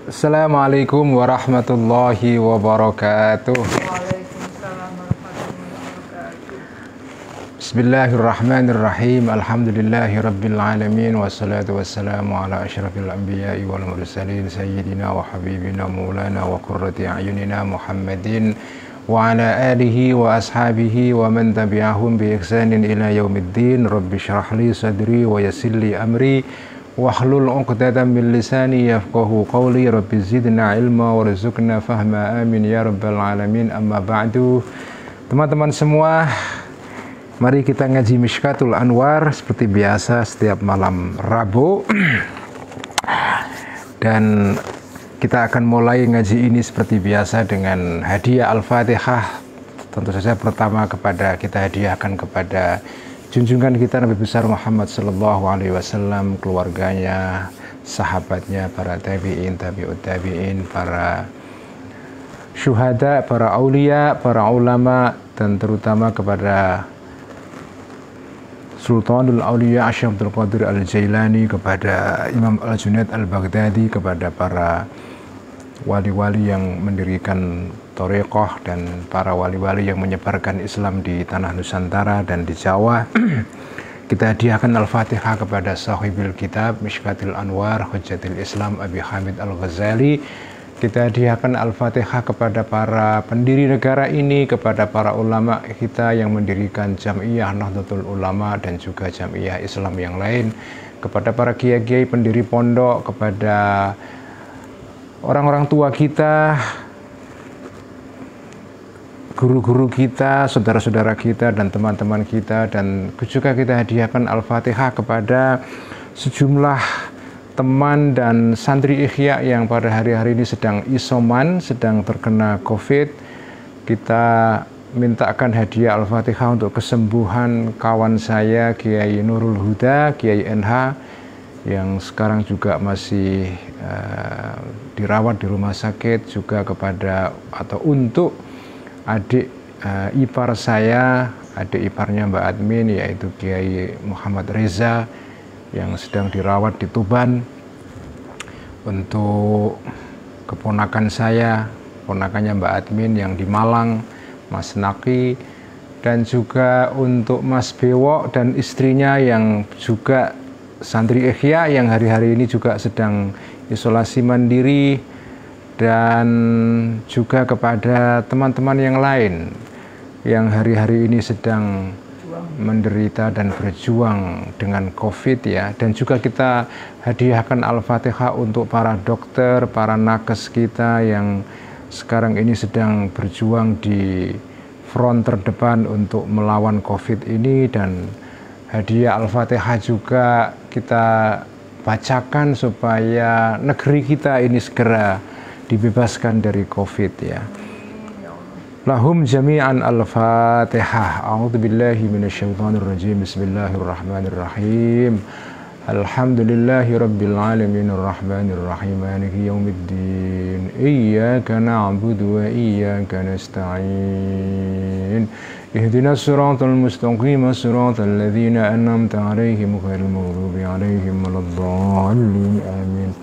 Assalamualaikum warahmatullahi wabarakatuh. Waalaikumsalam warahmatullahi wabarakatuh. Bismillahirrahmanirrahim. Alhamdulillahi rabbil alamin. Wassalatu wassalamu ala asyrafil anbiya'i wal mursalin sayyidina wa habibina maulana wa qurrati a'yunina Muhammadin wa ala alihi wa ashabihi wa man tabi'ahum bi ihsanin ila yaumiddin. Rabbi shrah li sadri wa yassir li amri wahlul 'uqdatam min lisani yafqahu qawli. Rabbi zidna ilma warzuqna fahma, amin ya rabbal alamin. Amma ba'du. Teman-teman semua, mari kita ngaji Mishkatul Anwar seperti biasa setiap malam Rabu. Dan kita akan mulai ngaji ini seperti biasa dengan hadiah Al-Fatihah. Tentu saja pertama kita hadiahkan kepada junjungan kita Nabi besar Muhammad sallallahu alaihi wasallam, keluarganya, sahabatnya, para tabi'in, tabi'ut tabi'in, para syuhada, para aulia, para ulama, dan terutama kepada Sultanul Aulia Syekh Abdul Qadir Al-Jailani, kepada Imam Al-Junaid Al-Baghdadi, kepada para wali-wali yang mendirikan thariqah dan para wali-wali yang menyebarkan Islam di tanah Nusantara dan di Jawa. Kita hadiahkan Al-Fatihah kepada sahibil kitab Mishkatul Anwar Hujjatul Islam Abi Hamid Al-Ghazali. Kita hadiahkan Al-Fatihah kepada para pendiri negara ini, kepada para ulama kita yang mendirikan Jam'iyah Nahdlatul Ulama dan juga Jam'iyah Islam yang lain, kepada para kiai-kiai pendiri pondok, kepada orang-orang tua kita, guru-guru kita, saudara-saudara kita, dan teman-teman kita. Dan juga kita hadiahkan Al-Fatihah kepada sejumlah teman dan santri Ikhya yang pada hari-hari ini sedang isoman, sedang terkena COVID. Kita mintakan hadiah Al-Fatihah untuk kesembuhan kawan saya Kiai Nurul Huda, Kiai NH, yang sekarang juga masih dirawat di rumah sakit, juga kepada atau untuk adik ipar saya, adik iparnya Mbak Admin, yaitu Kiai Muhammad Reza yang sedang dirawat di Tuban, untuk keponakan saya, ponakannya Mbak Admin yang di Malang, Mas Naki, dan juga untuk Mas Bewok dan istrinya yang juga santri Ikhya yang hari-hari ini juga sedang isolasi mandiri, dan juga kepada teman-teman yang lain yang hari-hari ini sedang menderita dan berjuang dengan COVID ya. Dan juga kita hadiahkan Al-Fatihah untuk para dokter, para nakes kita yang sekarang ini sedang berjuang di front terdepan untuk melawan COVID ini. Dan hadiah Al-Fatihah juga kita bacakan supaya negeri kita ini segera dibebaskan dari COVID ya. Lahum jami'an al-Fatihah. A'udzubillahi minasyaitonirrajim. Bismillahirrahmanirrahim. Alhamdulillahi rabbil alamin arrahmanir rahim maliki yaumiddin. Iyyaka na'budu wa iyyaka nasta'in. Ihdinas siratal mustaqim, siratal ladzina an'amta 'alaihim ghairil maghdubi 'alaihim waladdallin. Amin.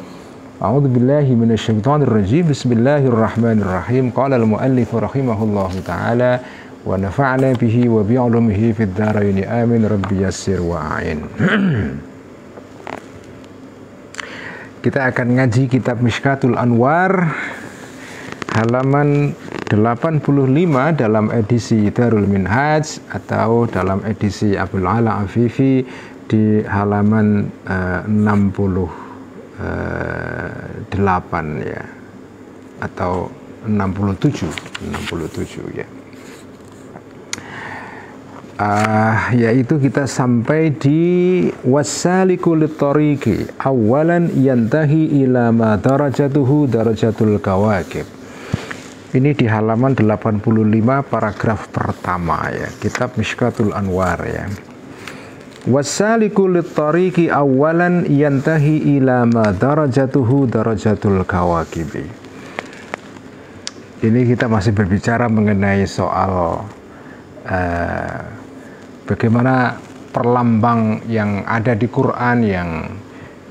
A'udzu billahi minasyaitonir rajim. Bismillahirrahmanirrahim. Qala al-muallif rahimahullahu taala wa nafa'na bihi wa bi 'ulumihi fid dharain. Amin. Rabbi yassir wa a'in. Kita akan ngaji kitab Mishkatul Anwar halaman 85 dalam edisi Darul Minhaj atau dalam edisi Abdul Ala Afifi di halaman 68 ya, atau 67 ya. Yaitu kita sampai di wasaliku littariqi awalan yantahi ila ma darajatuhu darajatul kawakib. Ini di halaman 85 paragraf pertama ya, kitab Mishkatul Anwar ya. Wasaliku littariqi awalan yantahi ila ma darajatuhu darajatul kawakibi. Ini kita masih berbicara mengenai soal bagaimana perlambang yang ada di Quran yang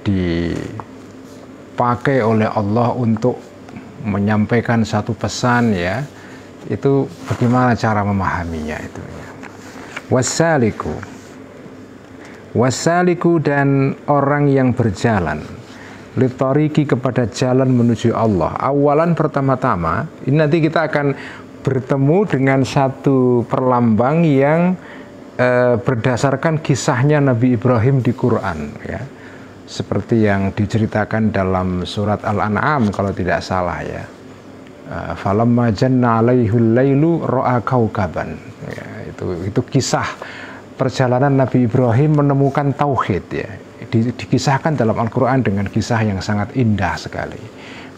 dipakai oleh Allah untuk menyampaikan satu pesan, ya, itu bagaimana cara memahaminya itu, ya. Wasaliku dan orang yang berjalan litoriki kepada jalan menuju Allah. Awalan pertama-tama, ini nanti kita akan bertemu dengan satu perlambang yang berdasarkan kisahnya Nabi Ibrahim di Quran, ya. Seperti yang diceritakan dalam surat Al-An'am kalau tidak salah, ya. Falamma janna alaihul lailu ra'a kaukaban. Ya, itu kisah perjalanan Nabi Ibrahim menemukan tauhid, ya. Dikisahkan dalam Al-Quran dengan kisah yang sangat indah sekali.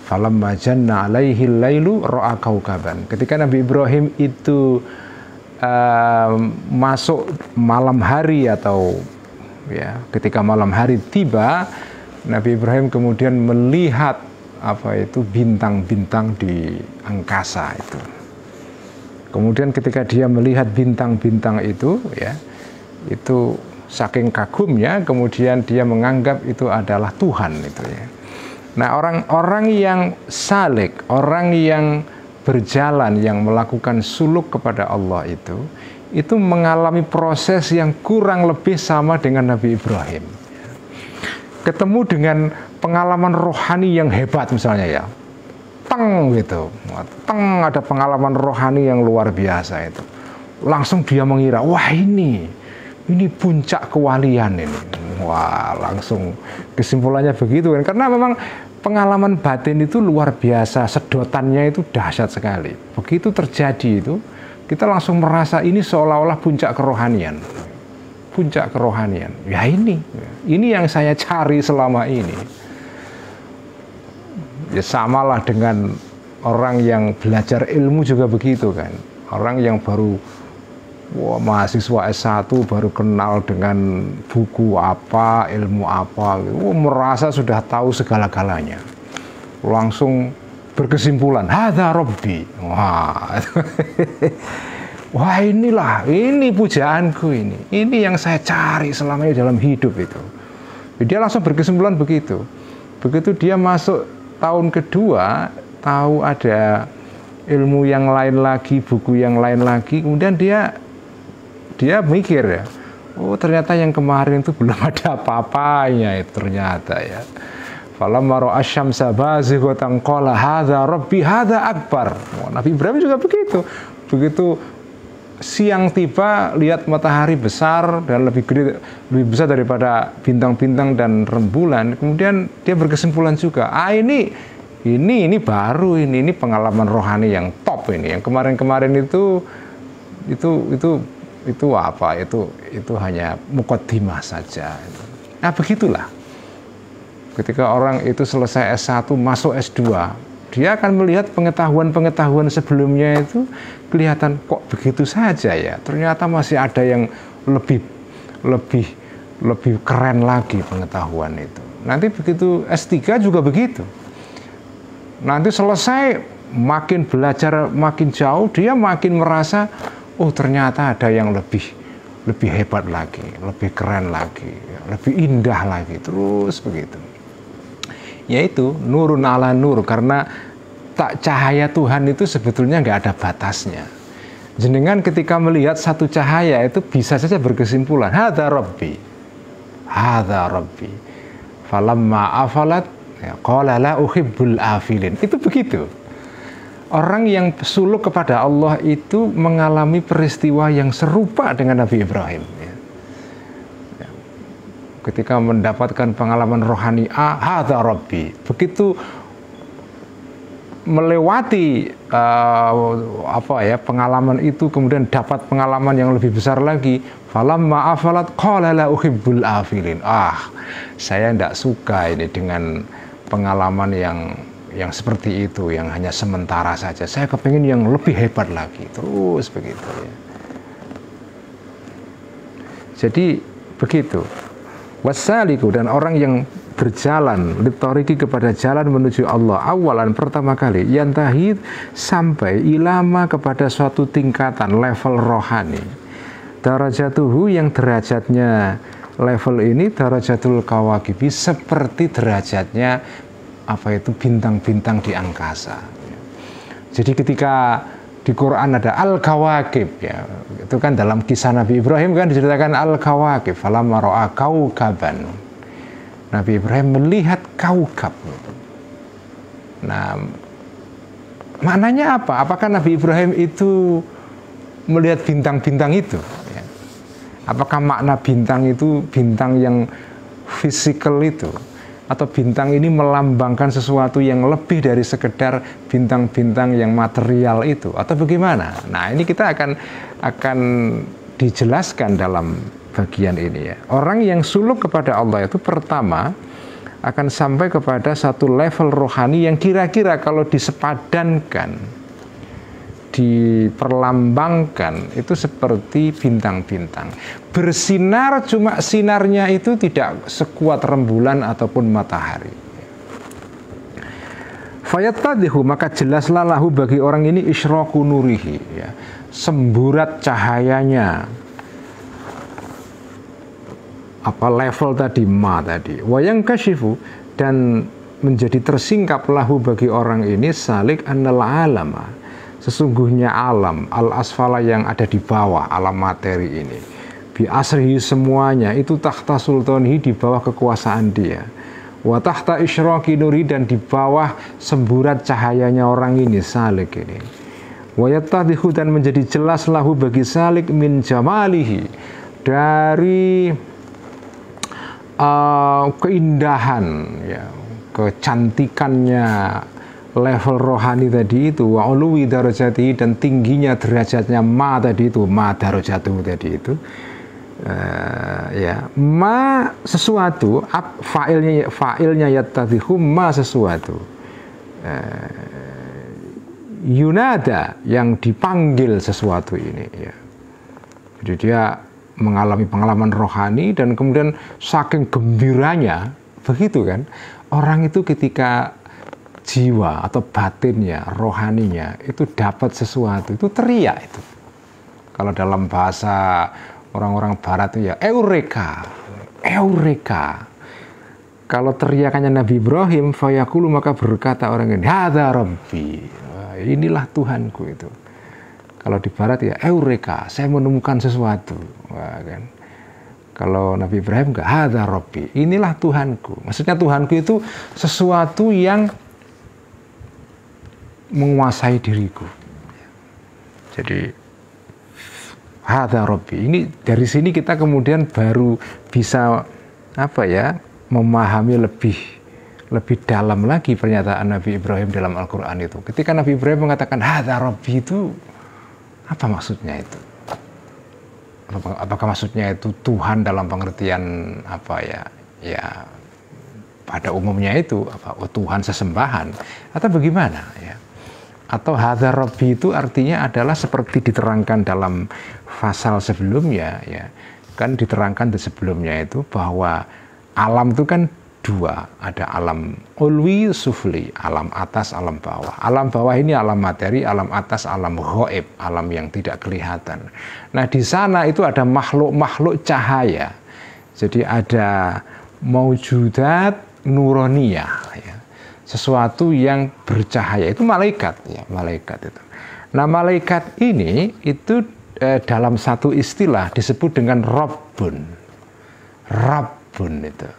Falamma janna alaihil lailu ra'a kaukaban. Ketika Nabi Ibrahim itu masuk malam hari, atau ya ketika malam hari tiba, Nabi Ibrahim kemudian melihat bintang-bintang di angkasa itu. Kemudian ketika dia melihat bintang-bintang itu, ya, itu saking kagumnya, kemudian dia menganggap itu adalah Tuhan itu, ya. Nah, orang-orang yang salik, orang yang berjalan, yang melakukan suluk kepada Allah itu mengalami proses yang kurang lebih sama dengan Nabi Ibrahim. Ketemu dengan pengalaman rohani yang hebat misalnya, ya. Teng gitu. Teng, ada pengalaman rohani yang luar biasa itu. Langsung dia mengira, wah ini puncak kewalian ini. Wah, langsung kesimpulannya begitu kan. Karena memang pengalaman batin itu luar biasa, sedotannya itu dahsyat sekali. Begitu terjadi itu, kita langsung merasa ini seolah-olah puncak kerohanian. Puncak kerohanian. Ya ini yang saya cari selama ini. Ya samalah dengan orang yang belajar ilmu juga begitu kan. Orang yang baru mahasiswa S1 baru kenal dengan buku apa, ilmu apa, merasa sudah tahu segala-galanya. Langsung berkesimpulan, hadza rabbi. Wah, ini pujaanku ini. Ini yang saya cari selama ini dalam hidup itu. Dia langsung berkesimpulan begitu. Begitu dia masuk tahun kedua, tahu ada ilmu yang lain lagi, buku yang lain lagi, kemudian dia mikir, ya, oh ternyata yang kemarin itu belum ada apa-apanya itu ternyata, ya. Falamma ra'a asy-syamsa bazighatan qala hadza rabbi hadza akbar. Nabi Ibrahim juga begitu. Begitu siang tiba, lihat matahari besar dan lebih besar daripada bintang-bintang dan rembulan, kemudian dia berkesimpulan juga, ini baru, ini pengalaman rohani yang top ini. Yang kemarin-kemarin itu hanya muqaddimah saja. Nah, begitulah. Ketika orang itu selesai S1 masuk S2, dia akan melihat pengetahuan-pengetahuan sebelumnya itu kelihatan kok begitu saja, ya. Ternyata masih ada yang lebih keren lagi pengetahuan itu. Nanti begitu S3 juga begitu. Nanti selesai, makin belajar makin jauh, dia makin merasa, oh ternyata ada yang lebih hebat lagi, lebih keren lagi, lebih indah lagi, terus begitu. Yaitu nurun ala nur, karena cahaya Tuhan itu sebetulnya nggak ada batasnya. Jenengan ketika melihat satu cahaya itu bisa saja berkesimpulan, hadza rabbi. Falamma afalat, qala la uhibbul afilin. Itu begitu. Orang yang suluk kepada Allah itu mengalami peristiwa yang serupa dengan Nabi Ibrahim. Ketika mendapatkan pengalaman rohani, hadza rabbi. Begitu melewati pengalaman itu, kemudian dapat pengalaman yang lebih besar lagi. Falamma afalat qala la uhibbul afilin. Saya tidak suka ini dengan pengalaman yang seperti itu, yang hanya sementara saja. Saya kepingin yang lebih hebat lagi, terus begitu, ya. Jadi begitu. Wasaliku, dan orang yang berjalan litoriki kepada jalan menuju Allah, awalan pertama kali, yantahi sampai ilama kepada suatu tingkatan level rohani, darajatuhu yang derajatnya level ini darajatul kawakibi seperti derajatnya bintang-bintang di angkasa. Jadi ketika di Quran ada al-kawakib, ya, itu kan dalam kisah Nabi Ibrahim kan diceritakan al-kawakib, falamma ra'a kaukaban. Nabi Ibrahim melihat kaukab. Nah, maknanya apa? Apakah Nabi Ibrahim itu melihat bintang-bintang itu? Ya. Apakah makna bintang itu bintang yang fisikal itu? Atau bintang ini melambangkan sesuatu yang lebih dari sekedar bintang-bintang yang material itu? Atau bagaimana? Nah, ini kita akan dijelaskan dalam bagian ini ya. Orang yang suluk kepada Allah itu pertama akan sampai kepada satu level rohani yang kira-kira kalau disepadankan, diperlambangkan itu seperti bintang-bintang. Bersinar, cuma sinarnya itu tidak sekuat rembulan ataupun matahari. Fayattadihu, maka jelaslah lahu bagi orang ini isyraqu nurihi, ya, semburat cahayanya. Level tadi ma tadi, wayang kasyifu, dan menjadi tersingkap lahu bagi orang ini salik annal alama, sesungguhnya alam al asfala yang ada di bawah alam materi ini, bi asrihi semuanya itu tahta sultanihi, di bawah kekuasaan dia, wa tahta isyraqi nuri, dan di bawah semburat cahayanya orang ini salik ini, wa yattadihu, dan menjadi jelas lahu bagi salik min jamalihi, dari keindahan, ya, kecantikannya level rohani tadi itu, wa uluwi darajati, dan tingginya derajatnya ma tadi itu, ma darajatuh tadi itu, ya, ma sesuatu, fa'ilnya yattadhihu ma sesuatu, yunada yang dipanggil sesuatu ini, ya. Jadi dia mengalami pengalaman rohani dan kemudian saking gembiranya, begitu kan, orang itu ketika jiwa atau batinnya, rohaninya itu dapat sesuatu, itu teriak itu. Kalau dalam bahasa orang-orang barat itu ya eureka, eureka. Kalau teriakannya Nabi Ibrahim, fayaqulu, maka berkata orang ini, hadza rabbi, inilah Tuhanku itu. Kalau di barat ya eureka, saya menemukan sesuatu. Wah, kan. Kalau Nabi Ibrahim enggak, hadza rabbi, inilah Tuhanku. Maksudnya Tuhanku itu sesuatu yang menguasai diriku. Jadi hadza rabbi, ini dari sini kita kemudian baru bisa memahami lebih dalam lagi pernyataan Nabi Ibrahim dalam Al-Quran itu. Ketika Nabi Ibrahim mengatakan hadza rabbi, itu apa maksudnya itu? Apakah maksudnya itu Tuhan dalam pengertian ya pada umumnya itu Tuhan sesembahan atau bagaimana ya? Atau hadza rabbi itu artinya adalah seperti diterangkan dalam pasal sebelumnya, ya kan, diterangkan di sebelumnya itu bahwa alam itu kan dua, ada alam ulwi sufli, alam atas, alam bawah. Alam bawah ini alam materi, alam atas alam ghaib, alam yang tidak kelihatan. Nah, di sana itu ada makhluk-makhluk cahaya. Jadi ada maujudat nuroniyah, ya. Sesuatu yang bercahaya, itu malaikat, ya, malaikat itu. Nah, malaikat ini itu dalam satu istilah disebut dengan Rabbun. Rabbun itu.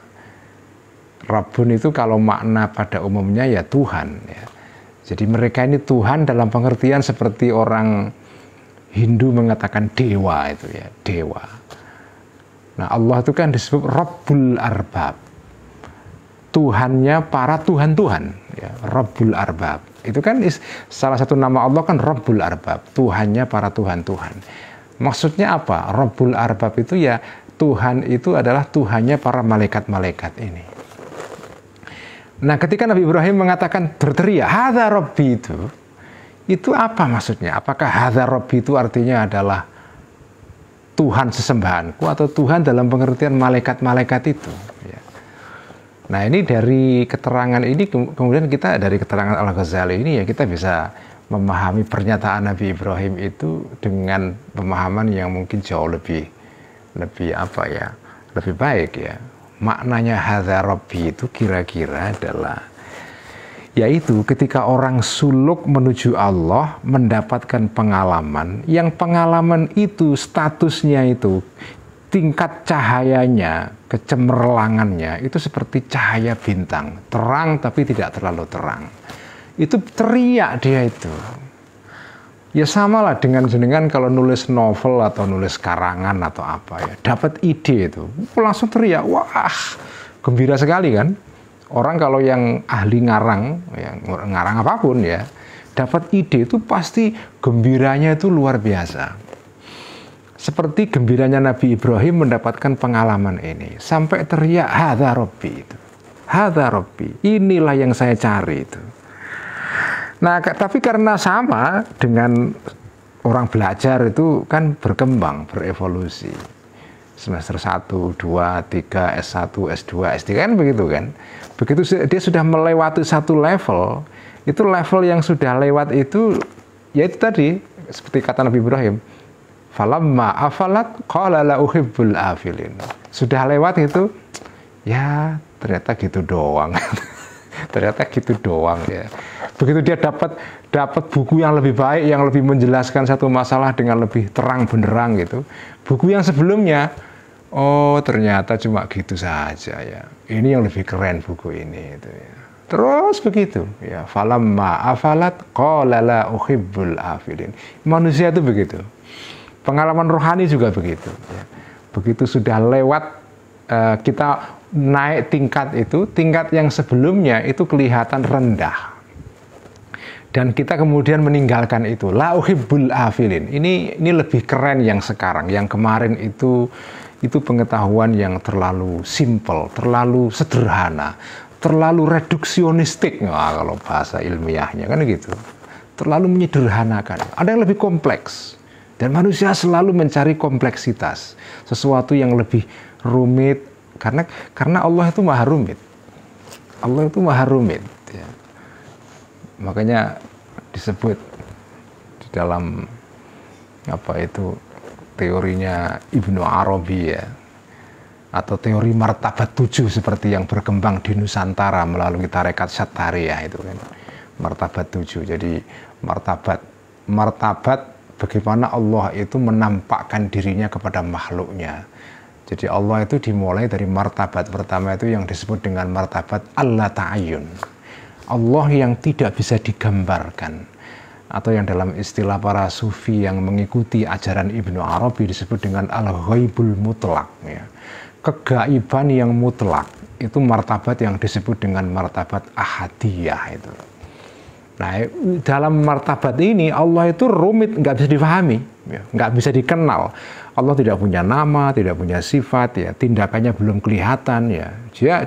Rabbun itu kalau makna pada umumnya ya Tuhan, ya. Jadi mereka ini Tuhan dalam pengertian seperti orang Hindu mengatakan dewa itu, ya, dewa. Nah, Allah itu kan disebut Rabbul Arbab, Tuhannya para Tuhan-Tuhan, ya, Rabbul Arbab. Itu kan salah satu nama Allah kan Rabbul Arbab, Tuhannya para Tuhan-Tuhan. Maksudnya apa? Rabbul Arbab itu ya Tuhan itu adalah Tuhannya para malaikat-malaikat ini. Nah, ketika Nabi Ibrahim mengatakan berteriak hadza rabbi, itu apa maksudnya? Apakah hadza rabbi itu artinya adalah Tuhan sesembahanku atau Tuhan dalam pengertian malaikat-malaikat itu? Ya. Nah, ini dari keterangan ini kemudian kita dari keterangan Al-Ghazali ini ya kita bisa memahami pernyataan Nabi Ibrahim itu dengan pemahaman yang mungkin jauh lebih lebih baik ya. Maknanya hadza rabbi itu kira-kira adalah yaitu ketika orang suluk menuju Allah mendapatkan pengalaman, yang pengalaman itu statusnya itu tingkat cahayanya, kecemerlangannya itu seperti cahaya bintang, terang tapi tidak terlalu terang. Itu teriak dia itu. Ya samalah dengan jenengan kalau nulis novel atau nulis karangan atau apa ya, dapat ide itu langsung teriak, wah gembira sekali kan. Orang kalau yang ahli ngarang, yang ngarang apapun ya, dapat ide itu pasti gembiranya itu luar biasa. Seperti gembiranya Nabi Ibrahim mendapatkan pengalaman ini, sampai teriak hadza rabbi itu, hadza rabbi, inilah yang saya cari itu. Nah, tapi karena sama dengan orang belajar itu kan berkembang, berevolusi. Semester 1, 2, 3, S1, S2, S3 kan begitu kan. Begitu dia sudah melewati satu level, itu level yang sudah lewat itu, ya itu tadi, seperti kata Nabi Ibrahim, falamma afalat qala la uhibbul afilin. Sudah lewat itu, ya ternyata gitu doang. Ternyata gitu doang ya. Begitu dia dapat buku yang lebih baik, yang lebih menjelaskan satu masalah dengan lebih terang benderang gitu. Buku yang sebelumnya, oh ternyata cuma gitu saja ya. Ini yang lebih keren buku ini itu ya. Terus begitu ya. Falamma afalat qala la uhibbul afilin. Manusia itu begitu. Pengalaman rohani juga begitu ya. Begitu sudah lewat kita naik tingkat itu, tingkat yang sebelumnya itu kelihatan rendah. Dan kita kemudian meninggalkan itu. La uhibbul afilin. Ini lebih keren yang sekarang. Yang kemarin itu pengetahuan yang terlalu simple, terlalu sederhana, terlalu reduksionistik. Nah, kalau bahasa ilmiahnya kan gitu. Terlalu menyederhanakan. Ada yang lebih kompleks. Dan manusia selalu mencari kompleksitas. Sesuatu yang lebih rumit. Karena Allah itu maha rumit. Allah itu maha rumit. Ya. Makanya disebut di dalam apa itu teorinya Ibnu Arabi ya, atau teori martabat 7 seperti yang berkembang di Nusantara melalui tarekat Syattariyah itu kan. Martabat 7. Jadi martabat bagaimana Allah itu menampakkan dirinya kepada makhluknya. Jadi Allah itu dimulai dari martabat pertama itu yang disebut dengan martabat Allah ta'ayyun. Allah yang tidak bisa digambarkan, atau yang dalam istilah para sufi yang mengikuti ajaran Ibnu Arabi disebut dengan al-ghaibul mutlak ya. Kegaiban yang mutlak itu martabat yang disebut dengan martabat ahadiyah itu. Nah, dalam martabat ini Allah itu rumit, nggak bisa difahami ya, nggak bisa dikenal. Allah tidak punya nama, tidak punya sifat ya, tindakannya belum kelihatan ya.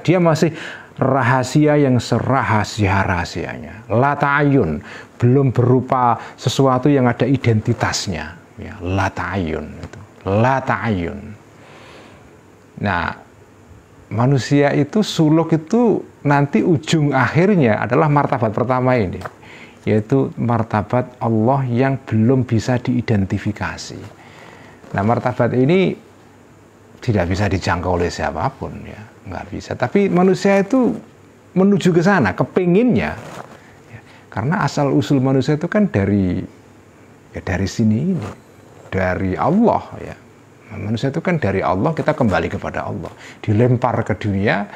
Dia masih rahasia yang serahasia-rahasianya. La ta'ayun, belum berupa sesuatu yang ada identitasnya ya. La ta'ayun itu. La ta'ayun. Nah, manusia itu suluk itu nanti ujung akhirnya adalah martabat pertama ini, yaitu martabat Allah yang belum bisa diidentifikasi. Nah, martabat ini tidak bisa dijangkau oleh siapapun ya, nggak bisa. Tapi manusia itu menuju ke sana, kepinginnya. Ya, karena asal usul manusia itu kan dari sini ini, dari Allah ya. Manusia itu kan dari Allah, kita kembali kepada Allah, dilempar ke dunia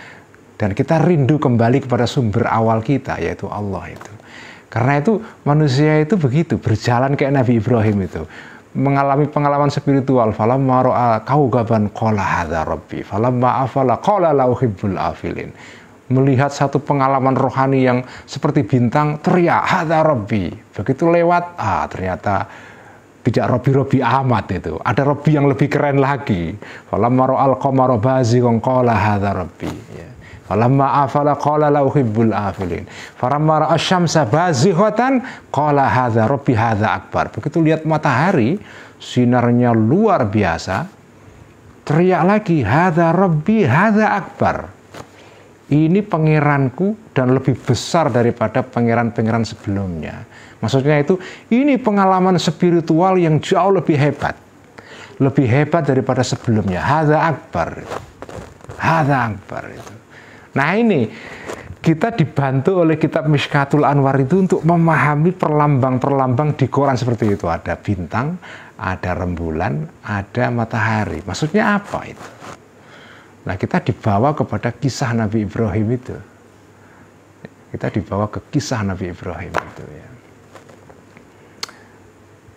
dan kita rindu kembali kepada sumber awal kita, yaitu Allah itu. Karena itu manusia itu begitu, berjalan kayak Nabi Ibrahim itu, mengalami pengalaman spiritual. Falamma ra'a kaukaban qala hadza rabbi, falamma afala qala la uhibbul afilin. Melihat satu pengalaman rohani yang seperti bintang, teriak hadza rabbi. Begitu lewat, ternyata tidak Robi amat itu. Ada Robi yang lebih keren lagi. Falamma ra'al qamara bazighan qala hadza rabbi. Ya. Falamma afala qala la uhibbul afilin. Falamma ra'a syamsa bazighatan qala hadza rabbi hadza akbar. Begitu lihat matahari, sinarnya luar biasa, teriak lagi hadza rabbi hadza akbar. Ini pangeranku dan lebih besar daripada pangeran-pangeran sebelumnya. Maksudnya itu, ini pengalaman spiritual yang jauh lebih hebat. Lebih hebat daripada sebelumnya. Hadza akbar. Hadza akbar itu. Nah ini kita dibantu oleh kitab Mishkatul Anwar itu untuk memahami perlambang-perlambang di Quran seperti itu. Ada bintang, ada rembulan, ada matahari. Maksudnya apa itu? Nah kita dibawa kepada kisah Nabi Ibrahim itu. Kita dibawa ke kisah Nabi Ibrahim itu ya.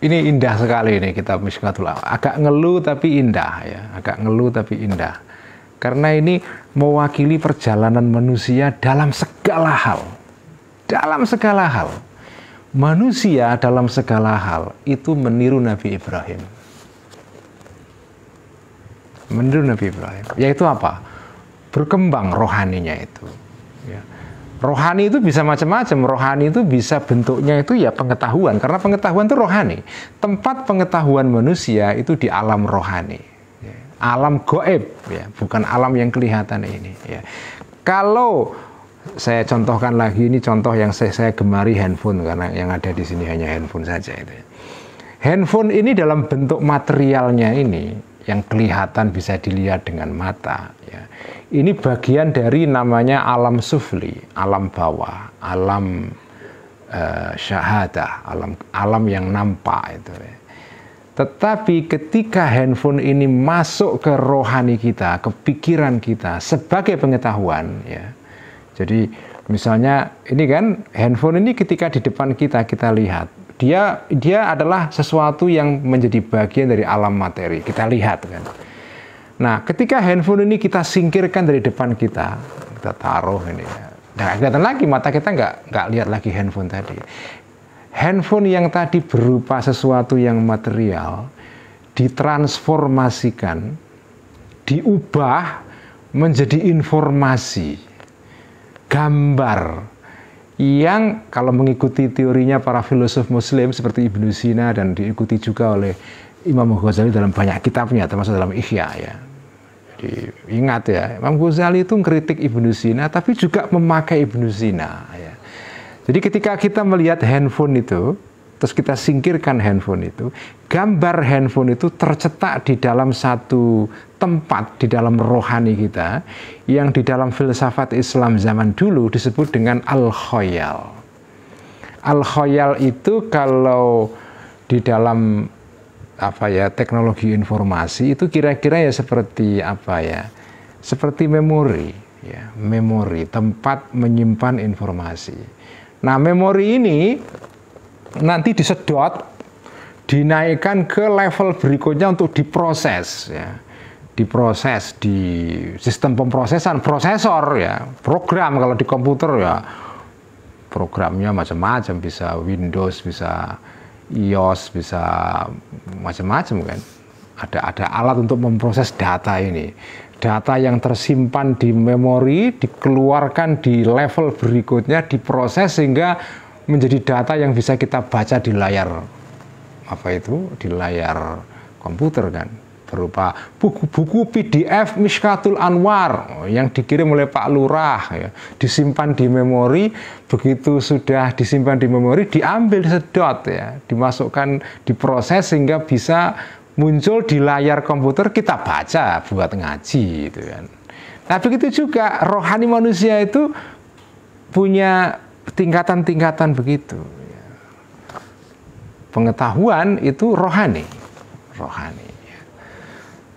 Ini indah sekali ini kitab Mishkatul Anwar. Agak ngeluh tapi indah ya. Agak ngeluh tapi indah. Karena ini mewakili perjalanan manusia dalam segala hal. Dalam segala hal. Manusia dalam segala hal itu meniru Nabi Ibrahim. Meniru Nabi Ibrahim. Yaitu apa? Berkembang rohaninya itu. Ya. Rohani itu bisa macam-macam. Rohani itu bisa bentuknya itu ya pengetahuan. Karena pengetahuan itu rohani. Tempat pengetahuan manusia itu di alam rohani. Ya. Alam goib. Ya. Bukan alam yang kelihatan ini. Ya. Kalau saya contohkan lagi, ini contoh yang saya gemari handphone. Karena yang ada di sini hanya handphone saja. Itu. Handphone ini dalam bentuk materialnya ini, yang kelihatan bisa dilihat dengan mata. Ya. Ini bagian dari namanya alam sufli, alam bawah, alam syahadah, alam yang nampak itu. Ya. Tetapi ketika handphone ini masuk ke rohani kita, ke pikiran kita sebagai pengetahuan, ya. Jadi misalnya ini kan handphone ini ketika di depan kita lihat, dia adalah sesuatu yang menjadi bagian dari alam materi. Kita lihat kan. Nah, ketika handphone ini kita singkirkan dari depan kita taruh ini. Nah, kelihatan lagi mata kita nggak lihat lagi handphone tadi. Handphone yang tadi berupa sesuatu yang material ditransformasikan, diubah menjadi informasi, gambar yang kalau mengikuti teorinya para filosof muslim seperti Ibnu Sina dan diikuti juga oleh Imam Ghazali dalam banyak kitabnya termasuk dalam Ihya ya. Jadi ingat ya, Imam Ghazali itu mengkritik Ibnu Sina tapi juga memakai Ibnu Sina ya. Jadi ketika kita melihat handphone itu, terus kita singkirkan handphone itu, gambar handphone itu tercetak di dalam satu tempat di dalam rohani kita yang di dalam filsafat Islam zaman dulu disebut dengan al-khoyal. Al-khoyal itu kalau di dalam teknologi informasi itu kira-kira ya seperti seperti memori ya, memori, tempat menyimpan informasi. Nah, memori ini nanti disedot, dinaikkan ke level berikutnya untuk diproses ya. Diproses di sistem pemrosesan, prosesor ya, program. Kalau di komputer ya programnya macam-macam, bisa Windows, bisa iOS, bisa macam-macam kan. Ada alat untuk memproses data ini. Data yang tersimpan di memori dikeluarkan di level berikutnya, diproses sehingga menjadi data yang bisa kita baca di layar di layar komputer kan, berupa buku-buku PDF Mishkatul Anwar yang dikirim oleh Pak Lurah ya, disimpan di memori. Begitu sudah disimpan di memori, diambil, disedot ya, dimasukkan, diproses sehingga bisa muncul di layar komputer, kita baca buat ngaji gitu kan. Nah begitu juga rohani manusia itu punya tingkatan-tingkatan begitu. Pengetahuan itu rohani.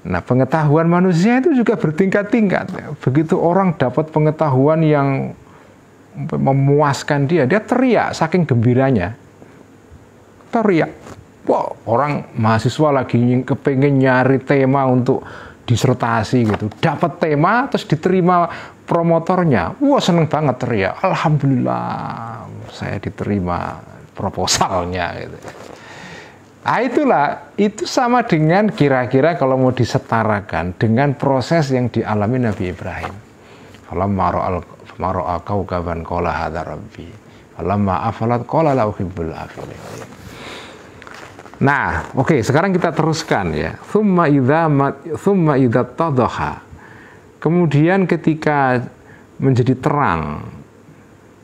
Nah pengetahuan manusia itu juga bertingkat-tingkat. Begitu orang dapat pengetahuan yang memuaskan dia teriak saking gembiranya. Teriak. Wah, orang mahasiswa lagi kepengen nyari tema untuk disertasi gitu. Dapat tema terus diterima promotornya. Wah, seneng banget teriak. Alhamdulillah, saya diterima proposalnya gitu. Nah, itu sama dengan kira-kira kalau mau disetarakan dengan proses yang dialami Nabi Ibrahim. Falamma ra'a kaukaban qala hadza rabbi. Falamma afalat qala la uhibbul afilin. Nah, oke, sekarang kita teruskan ya. Tsumma idza tadhaha. Kemudian ketika menjadi terang,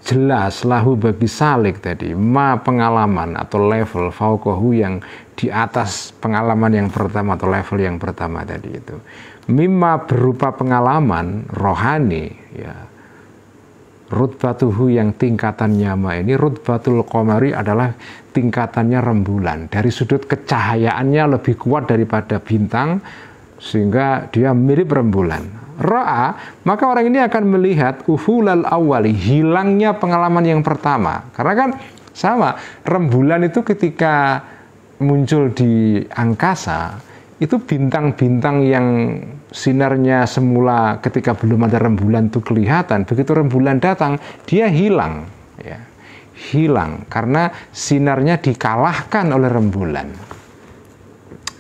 jelas lahu bagi salik tadi ma pengalaman atau level fauqahu yang di atas pengalaman yang pertama atau level yang pertama tadi itu, mimma berupa pengalaman rohani ya, rutbatuhu yang tingkatannya ma ini rutbatul qamari adalah tingkatannya rembulan, dari sudut kecahayaannya lebih kuat daripada bintang sehingga dia mirip rembulan. Ra'a, maka orang ini akan melihat ufulal awali, hilangnya pengalaman yang pertama. Karena kan sama, rembulan itu ketika muncul di angkasa, itu bintang-bintang yang sinarnya semula ketika belum ada rembulan itu kelihatan. Begitu rembulan datang, dia hilang. Ya. Hilang, karena sinarnya dikalahkan oleh rembulan.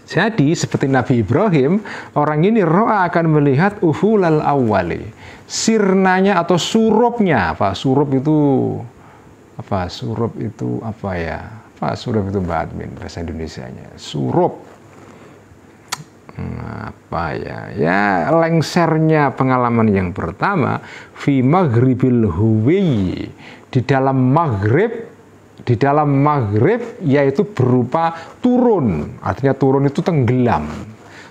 Jadi seperti Nabi Ibrahim, orang ini ro'a akan melihat ufulal awwali, sirnanya atau surupnya. Apa surup itu? Apa surup itu apa ya? Apa surup itu Mbak Admin bahasa Indonesianya? Surup apa ya? Ya lengsernya pengalaman yang pertama fi maghribil huwi, di dalam maghrib. Di dalam maghrib yaitu berupa turun, artinya turun itu tenggelam,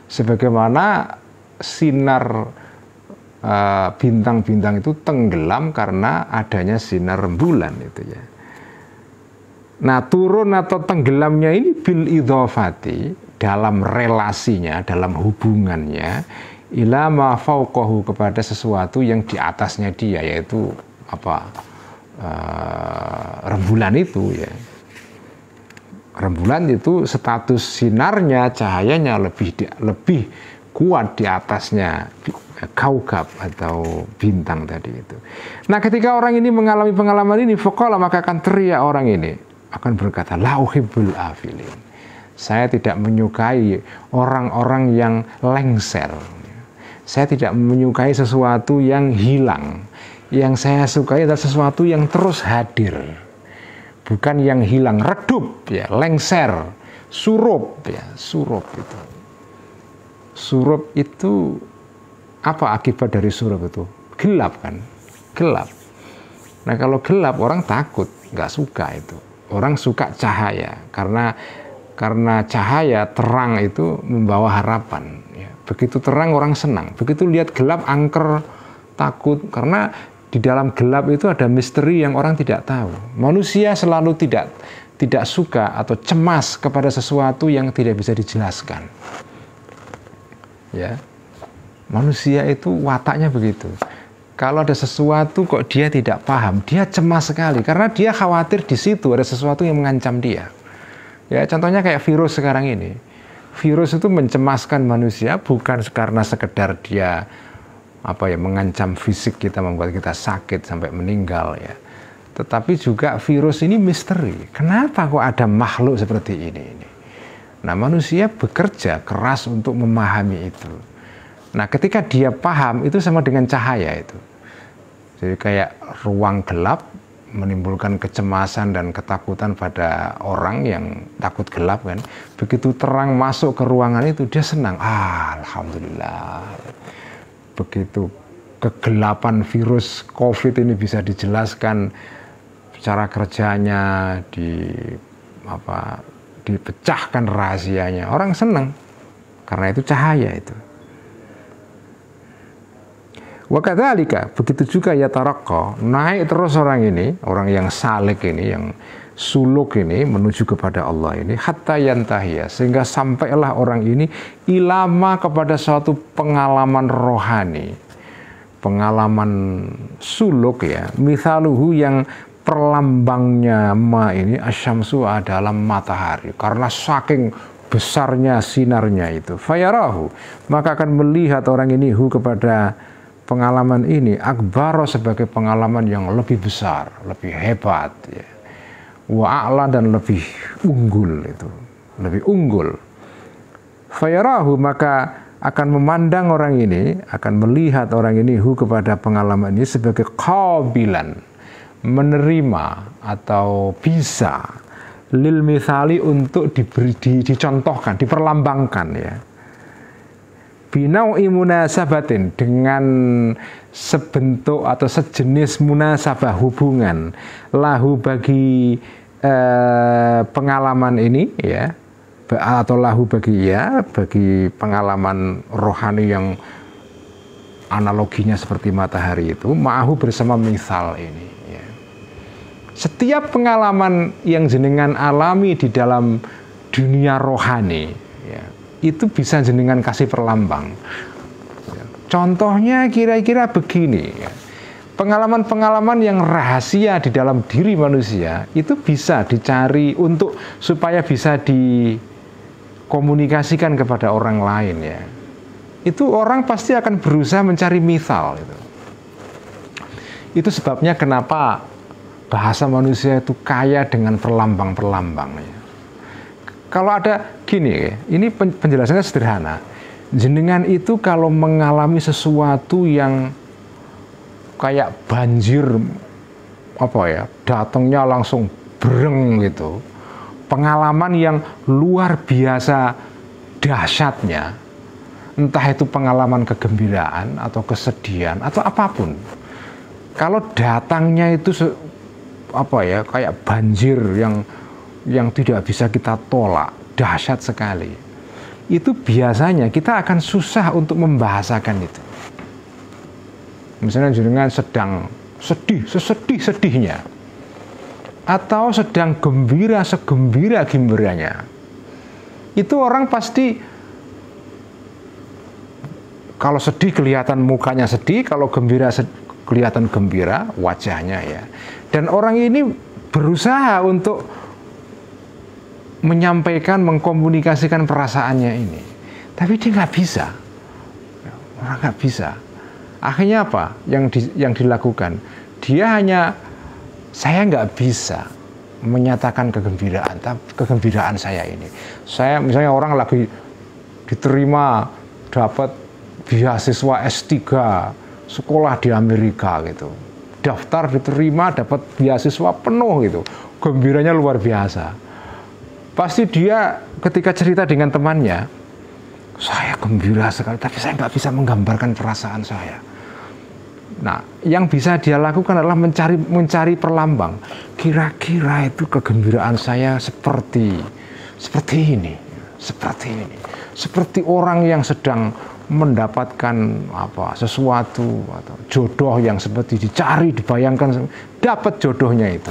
sebagaimana sinar bintang-bintang itu tenggelam karena adanya sinar rembulan itu ya. Nah turun atau tenggelamnya ini bil idhofati, dalam relasinya, dalam hubungannya ila ma fauqahu, kepada sesuatu yang di atasnya dia, yaitu apa? Rembulan itu ya. Rembulan itu status sinarnya, cahayanya lebih kuat di atasnya kaukab atau bintang tadi itu. Nah, ketika orang ini mengalami pengalaman ini, faqala, maka akan teriak orang ini, akan berkata, la uhibbul afilin. Saya tidak menyukai orang-orang yang lengser. Saya tidak menyukai sesuatu yang hilang. Yang saya sukai adalah sesuatu yang terus hadir, bukan yang hilang, redup, ya, lengser, surup, ya, surup itu. Surup itu apa akibat dari surup itu? Gelap kan, gelap. Nah kalau gelap orang takut, nggak suka itu. Orang suka cahaya karena cahaya terang itu membawa harapan. Ya. Begitu terang orang senang, begitu lihat gelap angker, takut, karena di dalam gelap itu ada misteri yang orang tidak tahu. Manusia selalu tidak suka atau cemas kepada sesuatu yang tidak bisa dijelaskan. Ya. Manusia itu wataknya begitu. Kalau ada sesuatu kok dia tidak paham, dia cemas sekali karena dia khawatir di situ ada sesuatu yang mengancam dia. Ya, contohnya kayak virus sekarang ini. Virus itu mencemaskan manusia bukan karena sekedar dia mengancam fisik kita, membuat kita sakit sampai meninggal ya. Tetapi juga virus ini misteri. Kenapa kok ada makhluk seperti ini? Nah, manusia bekerja keras untuk memahami itu. Nah, ketika dia paham, itu sama dengan cahaya itu. Jadi kayak ruang gelap menimbulkan kecemasan dan ketakutan pada orang yang takut gelap kan. Begitu terang masuk ke ruangan itu, dia senang. Alhamdulillah. Begitu kegelapan virus COVID ini bisa dijelaskan cara kerjanya, dipecahkan rahasianya, orang senang karena itu cahaya itu. Wa kadzalika, begitu juga ya taraqqa, naik terus orang ini, orang yang salik ini, yang suluk ini menuju kepada Allah ini, hatta yantahiya, sehingga sampailah orang ini ilama kepada suatu pengalaman rohani, pengalaman suluk ya, misaluhu yang perlambangnya ma ini asyamsu adalah matahari, karena saking besarnya sinarnya itu, fayarahu, maka akan melihat orang ini kepada pengalaman ini akbaro, sebagai pengalaman yang lebih besar, lebih hebat ya. Wa'ala, dan lebih unggul itu, lebih unggul. Fayarahu, maka akan memandang orang ini, akan melihat orang ini kepada pengalaman ini sebagai qabilan, menerima atau bisa lil mithali, untuk dicontohkan, diperlambangkan ya. Binau'i munasabatin, dengan sebentuk atau sejenis munasabah hubungan lahu bagi pengalaman ini ya, atau lahu bagi bagi pengalaman rohani yang analoginya seperti matahari itu, ma'ahu bersama misal ini ya. Setiap pengalaman yang jenengan alami di dalam dunia rohani ya, itu bisa jenengan kasih perlambang. Contohnya kira-kira begini ya. Pengalaman-pengalaman yang rahasia di dalam diri manusia itu bisa dicari untuk supaya bisa dikomunikasikan kepada orang lain ya. Itu orang pasti akan berusaha mencari misal gitu. Itu sebabnya kenapa bahasa manusia itu kaya dengan perlambang-perlambang ya. Kalau ada gini ya, ini penjelasannya sederhana. Jenengan itu kalau mengalami sesuatu yang kayak banjir apa ya, datangnya langsung breng gitu, pengalaman yang luar biasa dahsyatnya, entah itu pengalaman kegembiraan atau kesedihan atau apapun, kalau datangnya itu apa ya, kayak banjir yang tidak bisa kita tolak, dahsyat sekali, itu biasanya kita akan susah untuk membahasakan itu. Misalnya jenengan sedang sedih, sesedih-sedihnya, atau sedang gembira, segembira-gembiranya, itu orang pasti kalau sedih kelihatan mukanya sedih, kalau gembira kelihatan gembira wajahnya ya. Dan orang ini berusaha untuk menyampaikan, mengkomunikasikan perasaannya ini, tapi dia nggak bisa, orang nggak bisa. Akhirnya apa yang dilakukan? Dia hanya, saya nggak bisa menyatakan kegembiraan saya ini. Saya misalnya orang lagi diterima dapat beasiswa S3 sekolah di Amerika gitu, daftar diterima dapat beasiswa penuh gitu, gembiranya luar biasa. Pasti dia ketika cerita dengan temannya, saya gembira sekali, tapi saya nggak bisa menggambarkan perasaan saya. Nah, yang bisa dia lakukan adalah mencari perlambang. Kira-kira itu kegembiraan saya seperti ini, seperti orang yang sedang mendapatkan sesuatu atau jodoh yang seperti dicari, dibayangkan dapat jodohnya itu.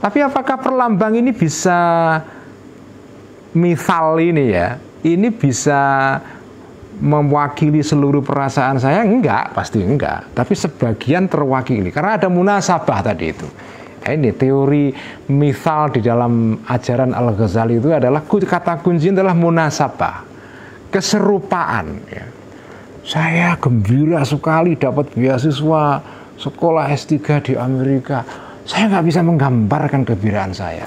Tapi apakah perlambang ini bisa misal ini ya? Ini bisa mewakili seluruh perasaan saya? Enggak, pasti enggak. Tapi sebagian terwakili karena ada munasabah tadi itu. Ini teori misal di dalam ajaran Al-Ghazali itu adalah kata kunci adalah munasabah, keserupaan. Ya. Saya gembira sekali dapat beasiswa sekolah S3 di Amerika. Saya nggak bisa menggambarkan kegembiraan saya.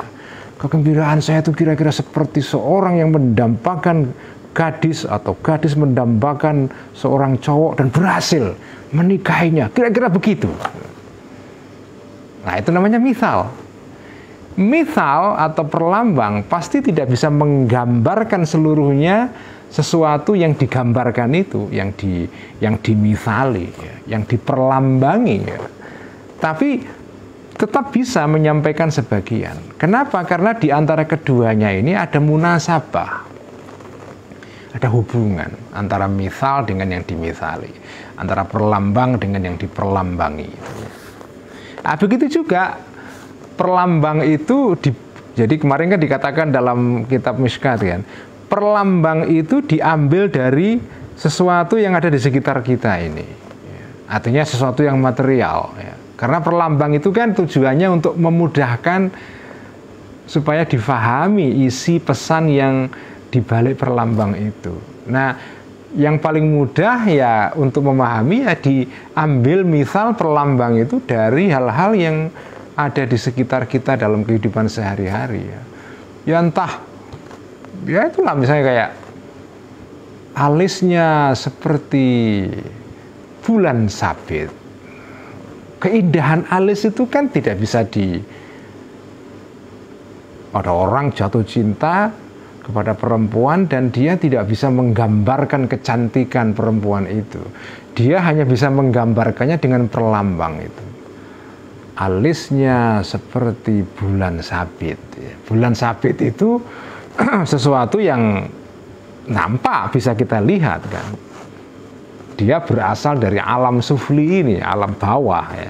Kegembiraan saya itu kira-kira seperti seorang yang mendambakan gadis atau gadis mendambakan seorang cowok dan berhasil menikahinya. Kira-kira begitu. Nah, itu namanya misal. Misal atau perlambang pasti tidak bisa menggambarkan seluruhnya sesuatu yang digambarkan itu, yang dimisali, yang diperlambangi. Tapi tetap bisa menyampaikan sebagian. Kenapa? Karena di antara keduanya ini ada munasabah. Ada hubungan antara misal dengan yang dimisali, antara perlambang dengan yang diperlambangi. Nah, begitu juga perlambang itu jadi kemarin kan dikatakan dalam kitab Mishkat kan, perlambang itu diambil dari sesuatu yang ada di sekitar kita ini. Artinya sesuatu yang material ya. Karena perlambang itu kan tujuannya untuk memudahkan supaya difahami isi pesan yang dibalik perlambang itu. Nah, yang paling mudah ya untuk memahami ya diambil misal perlambang itu dari hal-hal yang ada di sekitar kita dalam kehidupan sehari-hari ya. Ya entah, ya itulah misalnya kayak alisnya seperti bulan sabit. Keindahan alis itu kan tidak bisa ada orang jatuh cinta, kepada perempuan, dan dia tidak bisa menggambarkan kecantikan perempuan itu. Dia hanya bisa menggambarkannya dengan perlambang itu. Alisnya seperti bulan sabit. Bulan sabit itu sesuatu yang nampak, bisa kita lihat kan. Dia berasal dari alam sufli ini, alam bawah ya.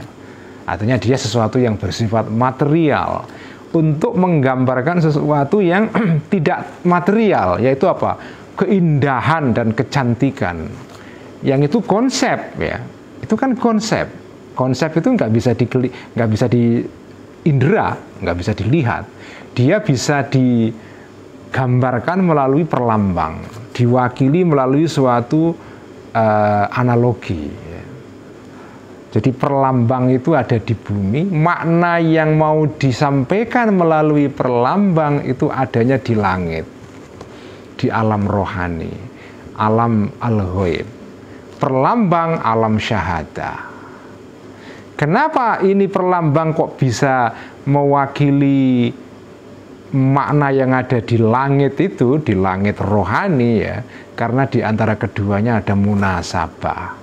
Artinya dia sesuatu yang bersifat material untuk menggambarkan sesuatu yang tidak material, yaitu apa? Keindahan dan kecantikan. Yang itu konsep ya. Itu kan konsep. Konsep itu nggak bisa diindera, nggak bisa dilihat. Dia bisa digambarkan melalui perlambang, diwakili melalui suatu analogi. Jadi perlambang itu ada di bumi, makna yang mau disampaikan melalui perlambang itu adanya di langit, di alam rohani, alam al-ghaib, perlambang alam syahadah. Kenapa ini perlambang kok bisa mewakili makna yang ada di langit itu, di langit rohani ya? Karena di antara keduanya ada munasabah,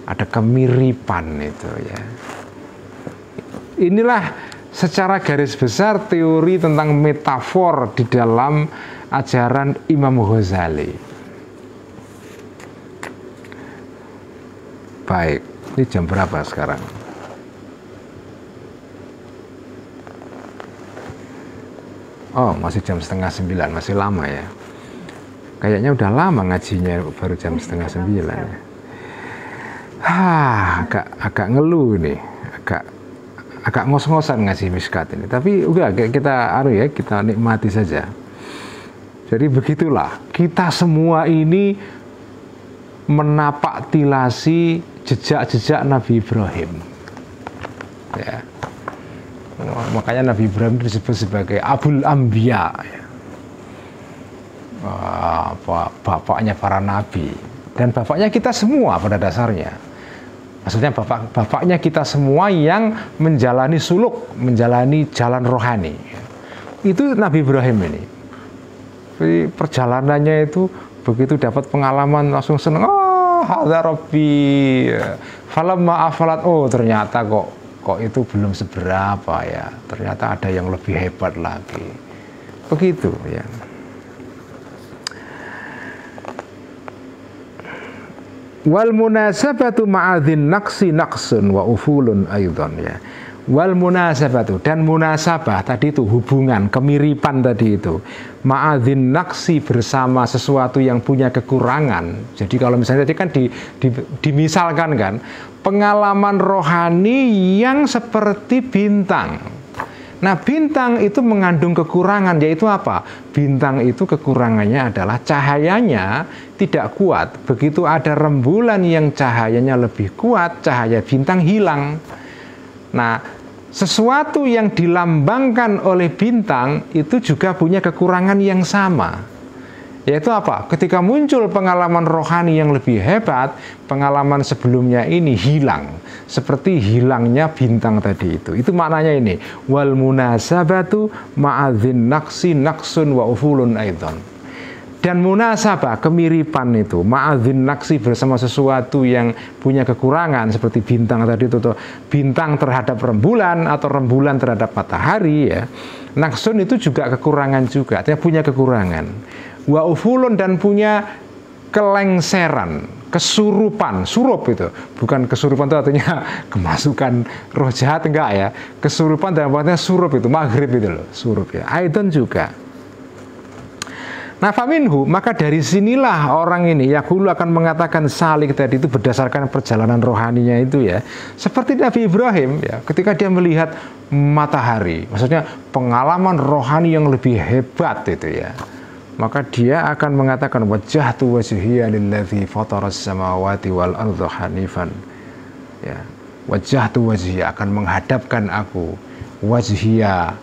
ada kemiripan itu ya. Inilah secara garis besar teori tentang metafor di dalam ajaran Imam Ghazali. Baik, ini jam berapa sekarang? Oh, masih jam 8:30, masih lama ya. Kayaknya udah lama ngajinya, baru jam 8:30 ya. Agak ngeluh nih, agak ngos-ngosan ngaji miskat ini. Tapi udah kita nikmati saja. Jadi begitulah, kita semua ini menapak tilasi jejak-jejak Nabi Ibrahim. Ya. Makanya Nabi Ibrahim disebut sebagai Abul Anbiya, ya. Bapaknya para nabi, dan bapaknya kita semua pada dasarnya. Maksudnya bapaknya kita semua yang menjalani suluk, menjalani jalan rohani. Itu Nabi Ibrahim ini. Jadi perjalanannya itu begitu dapat pengalaman langsung seneng. Oh, hadza rabbi. Falamma afalat, oh ternyata kok itu belum seberapa ya. Ternyata ada yang lebih hebat lagi. Begitu ya. Wal munasabatu ma'adzin naqsi naqsun wa ufulun aidon ya. Wal munasabatu, dan munasabah tadi itu hubungan, kemiripan tadi itu. Ma'adzin naqsi, bersama sesuatu yang punya kekurangan. Jadi kalau misalnya tadi kan dimisalkan kan, pengalaman rohani yang seperti bintang. Nah, bintang itu mengandung kekurangan, yaitu apa? Bintang itu kekurangannya adalah cahayanya tidak kuat. Begitu ada rembulan yang cahayanya lebih kuat, cahaya bintang hilang. Nah, sesuatu yang dilambangkan oleh bintang itu juga punya kekurangan yang sama. Yaitu apa? Ketika muncul pengalaman rohani yang lebih hebat, pengalaman sebelumnya ini hilang. Seperti hilangnya bintang tadi itu. Itu maknanya ini. Wal munasabatu ma'adzin naqsi naqsun wa ufulun aidon. Dan munasabah, kemiripan itu, ma'adzin naqsi, bersama sesuatu yang punya kekurangan, seperti bintang tadi itu, bintang terhadap rembulan atau rembulan terhadap matahari ya. Naqsun itu juga kekurangan juga, artinya punya kekurangan. Wa ufulun, dan punya kelengseran, kesurupan, surup itu. Bukan kesurupan itu artinya kemasukan roh jahat, enggak ya. Kesurupan dalam artinya surup itu, maghrib itu loh, surup ya. Aidon juga. Nah, faminhu, maka dari sinilah orang ini yaqulu akan mengatakan salik tadi itu berdasarkan perjalanan rohaninya itu ya. Seperti Nabi Ibrahim ya, ketika dia melihat matahari, maksudnya pengalaman rohani yang lebih hebat itu ya. Maka dia akan mengatakan wajjahtu wajhiya lillazi fataras samawati wal ardha hanifan. Ya, wajjahtu wajhiya, akan menghadapkan aku, wajhiya,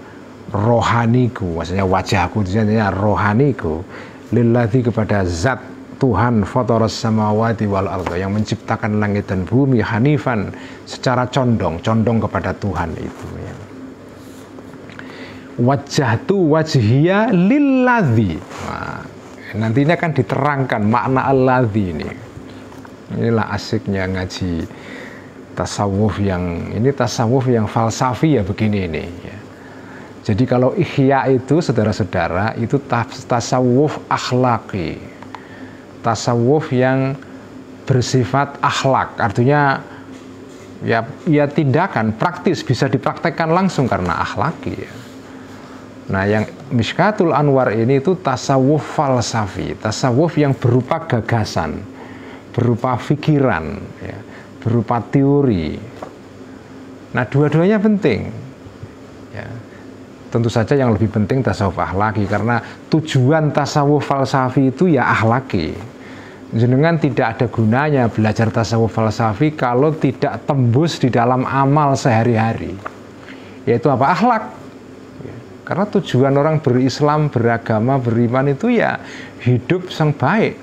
rohaniku, maksudnya wajahku, maksudnya rohaniku, lillazi, kepada zat Tuhan fataras samawati wal ardha, yang menciptakan langit dan bumi, hanifan, secara condong kepada Tuhan itu ya. Wajjahtu wajhiya lillazi. Nah, Nantinya akan diterangkan makna alladzi ini. Inilah asiknya ngaji tasawuf yang falsafi ya begini ini ya. Jadi kalau ihya itu saudara-saudara itu tasawuf akhlaki, tasawuf yang bersifat akhlak, artinya ya tindakan praktis bisa dipraktekkan langsung karena akhlaki ya. Nah yang Mishkatul Anwar ini itu tasawuf falsafi, tasawuf yang berupa gagasan, berupa pikiran ya, berupa teori. Nah dua-duanya penting ya. Tentu saja yang lebih penting tasawuf akhlaki, karena tujuan tasawuf falsafi itu ya akhlaki. Jenengan tidak ada gunanya belajar tasawuf falsafi kalau tidak tembus di dalam amal sehari-hari, yaitu apa? Akhlak. Karena tujuan orang berislam, beragama, beriman itu ya hidup yang baik,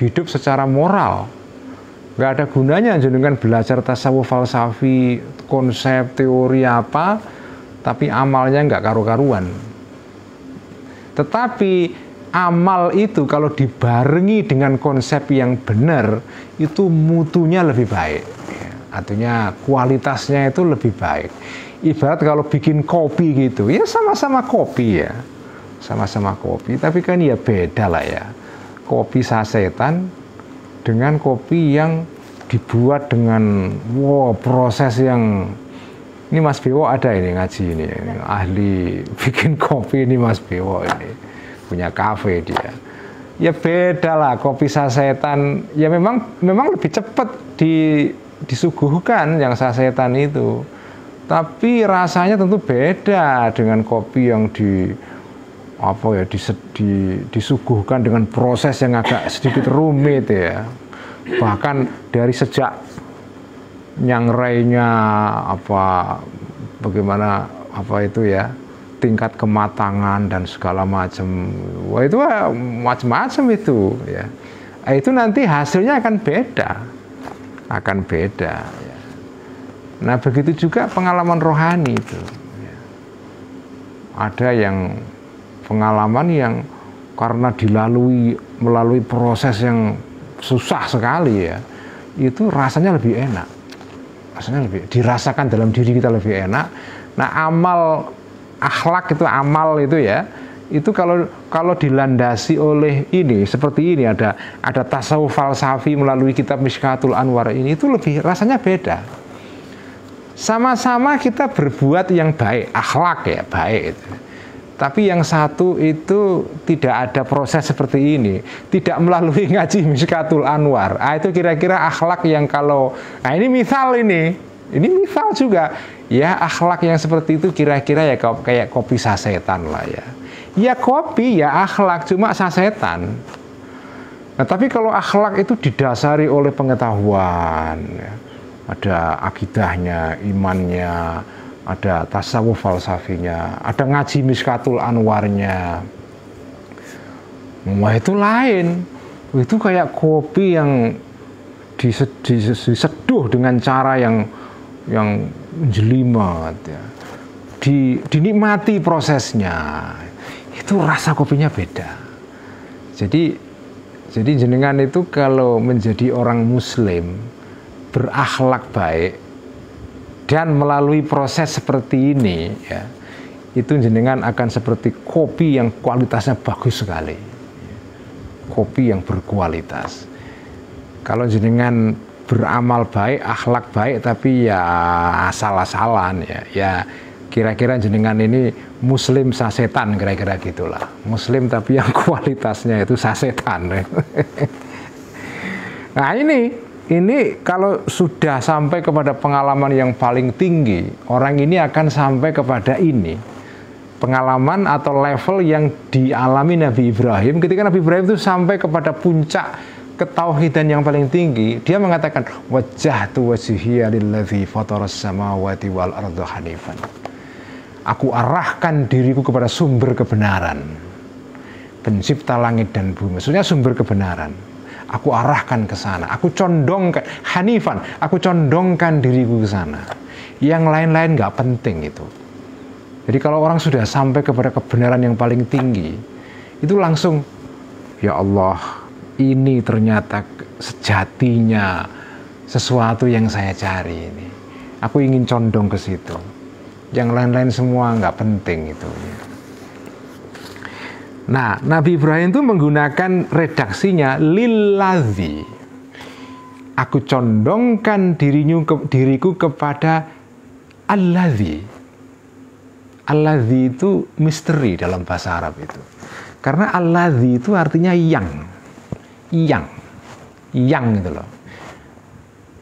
hidup secara moral. Gak ada gunanya jenengan belajar tasawuf falsafi, konsep, teori apa, tapi amalnya nggak karu-karuan. Tetapi amal itu kalau dibarengi dengan konsep yang benar, itu mutunya lebih baik. Artinya kualitasnya itu lebih baik. Ibarat kalau bikin kopi gitu, ya sama-sama kopi ya. Sama-sama kopi, tapi kan ya beda lah ya. Kopi sasetan dengan kopi yang dibuat dengan proses yang... Ini Mas Bewo ada ini ngaji ini, ahli bikin kopi ini Mas Bewo ini, punya kafe dia. Ya beda lah, kopi sasetan ya memang lebih cepat disuguhkan yang sasetan itu. Tapi rasanya tentu beda dengan kopi yang disuguhkan dengan proses yang agak sedikit rumit ya. Bahkan dari sejak nyangrainya bagaimana itu ya, tingkat kematangan dan segala macam, wah itu macam-macam itu ya. Itu nanti hasilnya akan beda ya. Nah begitu juga pengalaman rohani itu ya. Ada yang pengalaman yang karena melalui proses yang susah sekali ya, itu rasanya lebih enak. Rasanya lebih dirasakan dalam diri kita lebih enak. Nah amal akhlak itu, amal itu ya, itu kalau dilandasi oleh ini seperti ini, ada tasawuf falsafi melalui kitab Mishkatul Anwar ini, itu lebih rasanya beda. Sama-sama kita berbuat yang baik, akhlak ya baik itu. Tapi yang satu itu tidak ada proses seperti ini, tidak melalui ngaji Mishkatul Anwar. Itu kira-kira akhlak yang kalau, ini misal ini misal juga, ya akhlak yang seperti itu kira-kira ya kayak kopi sasetan lah ya. Ya kopi ya akhlak, cuma sasetan. Nah tapi kalau akhlak itu didasari oleh pengetahuan, ya, ada akidahnya, imannya, ada tasawuf falsafinya, ada ngaji Mishkatul Anwarnya. Wah itu lain. Itu kayak kopi yang diseduh dengan cara yang jelimet ya. Dinikmati prosesnya. Itu rasa kopinya beda. Jadi jenengan itu kalau menjadi orang muslim berakhlak baik dan melalui proses seperti ini ya, itu jenengan akan seperti kopi yang kualitasnya bagus sekali, kopi yang berkualitas. Kalau jenengan beramal baik, akhlak baik, tapi ya asal-asalan ya kira-kira jenengan ini muslim sasetan, kira-kira gitulah. Muslim tapi yang kualitasnya itu sasetan. Nah ini kalau sudah sampai kepada pengalaman yang paling tinggi, orang ini akan sampai kepada ini, pengalaman atau level yang dialami Nabi Ibrahim. Ketika Nabi Ibrahim itu sampai kepada puncak ketauhidan yang paling tinggi, dia mengatakan wajjahtu wajhiya lillazi fataras samawati wal arda hanifan. Aku arahkan diriku kepada sumber kebenaran, pencipta langit dan bumi. Maksudnya sumber kebenaran. Aku arahkan ke sana, aku condongkan hanifan, aku condongkan diriku ke sana. Yang lain-lain nggak penting itu. Jadi kalau orang sudah sampai kepada kebenaran yang paling tinggi, itu langsung ya Allah, ini ternyata sejatinya sesuatu yang saya cari ini. Aku ingin condong ke situ. Yang lain-lain semua nggak penting itu. Nah, Nabi Ibrahim itu menggunakan redaksinya lilladzi. Aku condongkan diriku kepada alladzi. Alladzi itu misteri dalam bahasa Arab itu. Karena alladzi itu artinya yang gitu loh.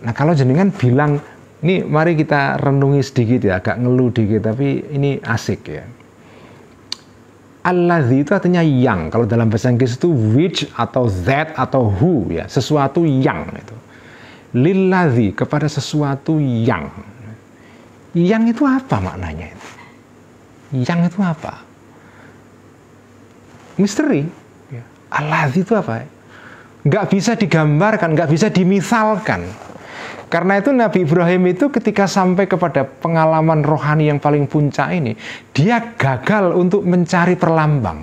Nah, kalau jenengan bilang, ini mari kita renungi sedikit ya, agak ngeluh dikit tapi ini asik ya. Alladzi itu artinya yang. Kalau dalam bahasa Inggris itu which atau that atau who ya, sesuatu yang itu. Lilladzi, kepada sesuatu yang. Yang itu apa maknanya itu? Yang itu apa? Misteri. Alladzi itu apa? Nggak bisa digambarkan, nggak bisa dimisalkan. Karena itu Nabi Ibrahim itu ketika sampai kepada pengalaman rohani yang paling puncak ini, dia gagal untuk mencari perlambang.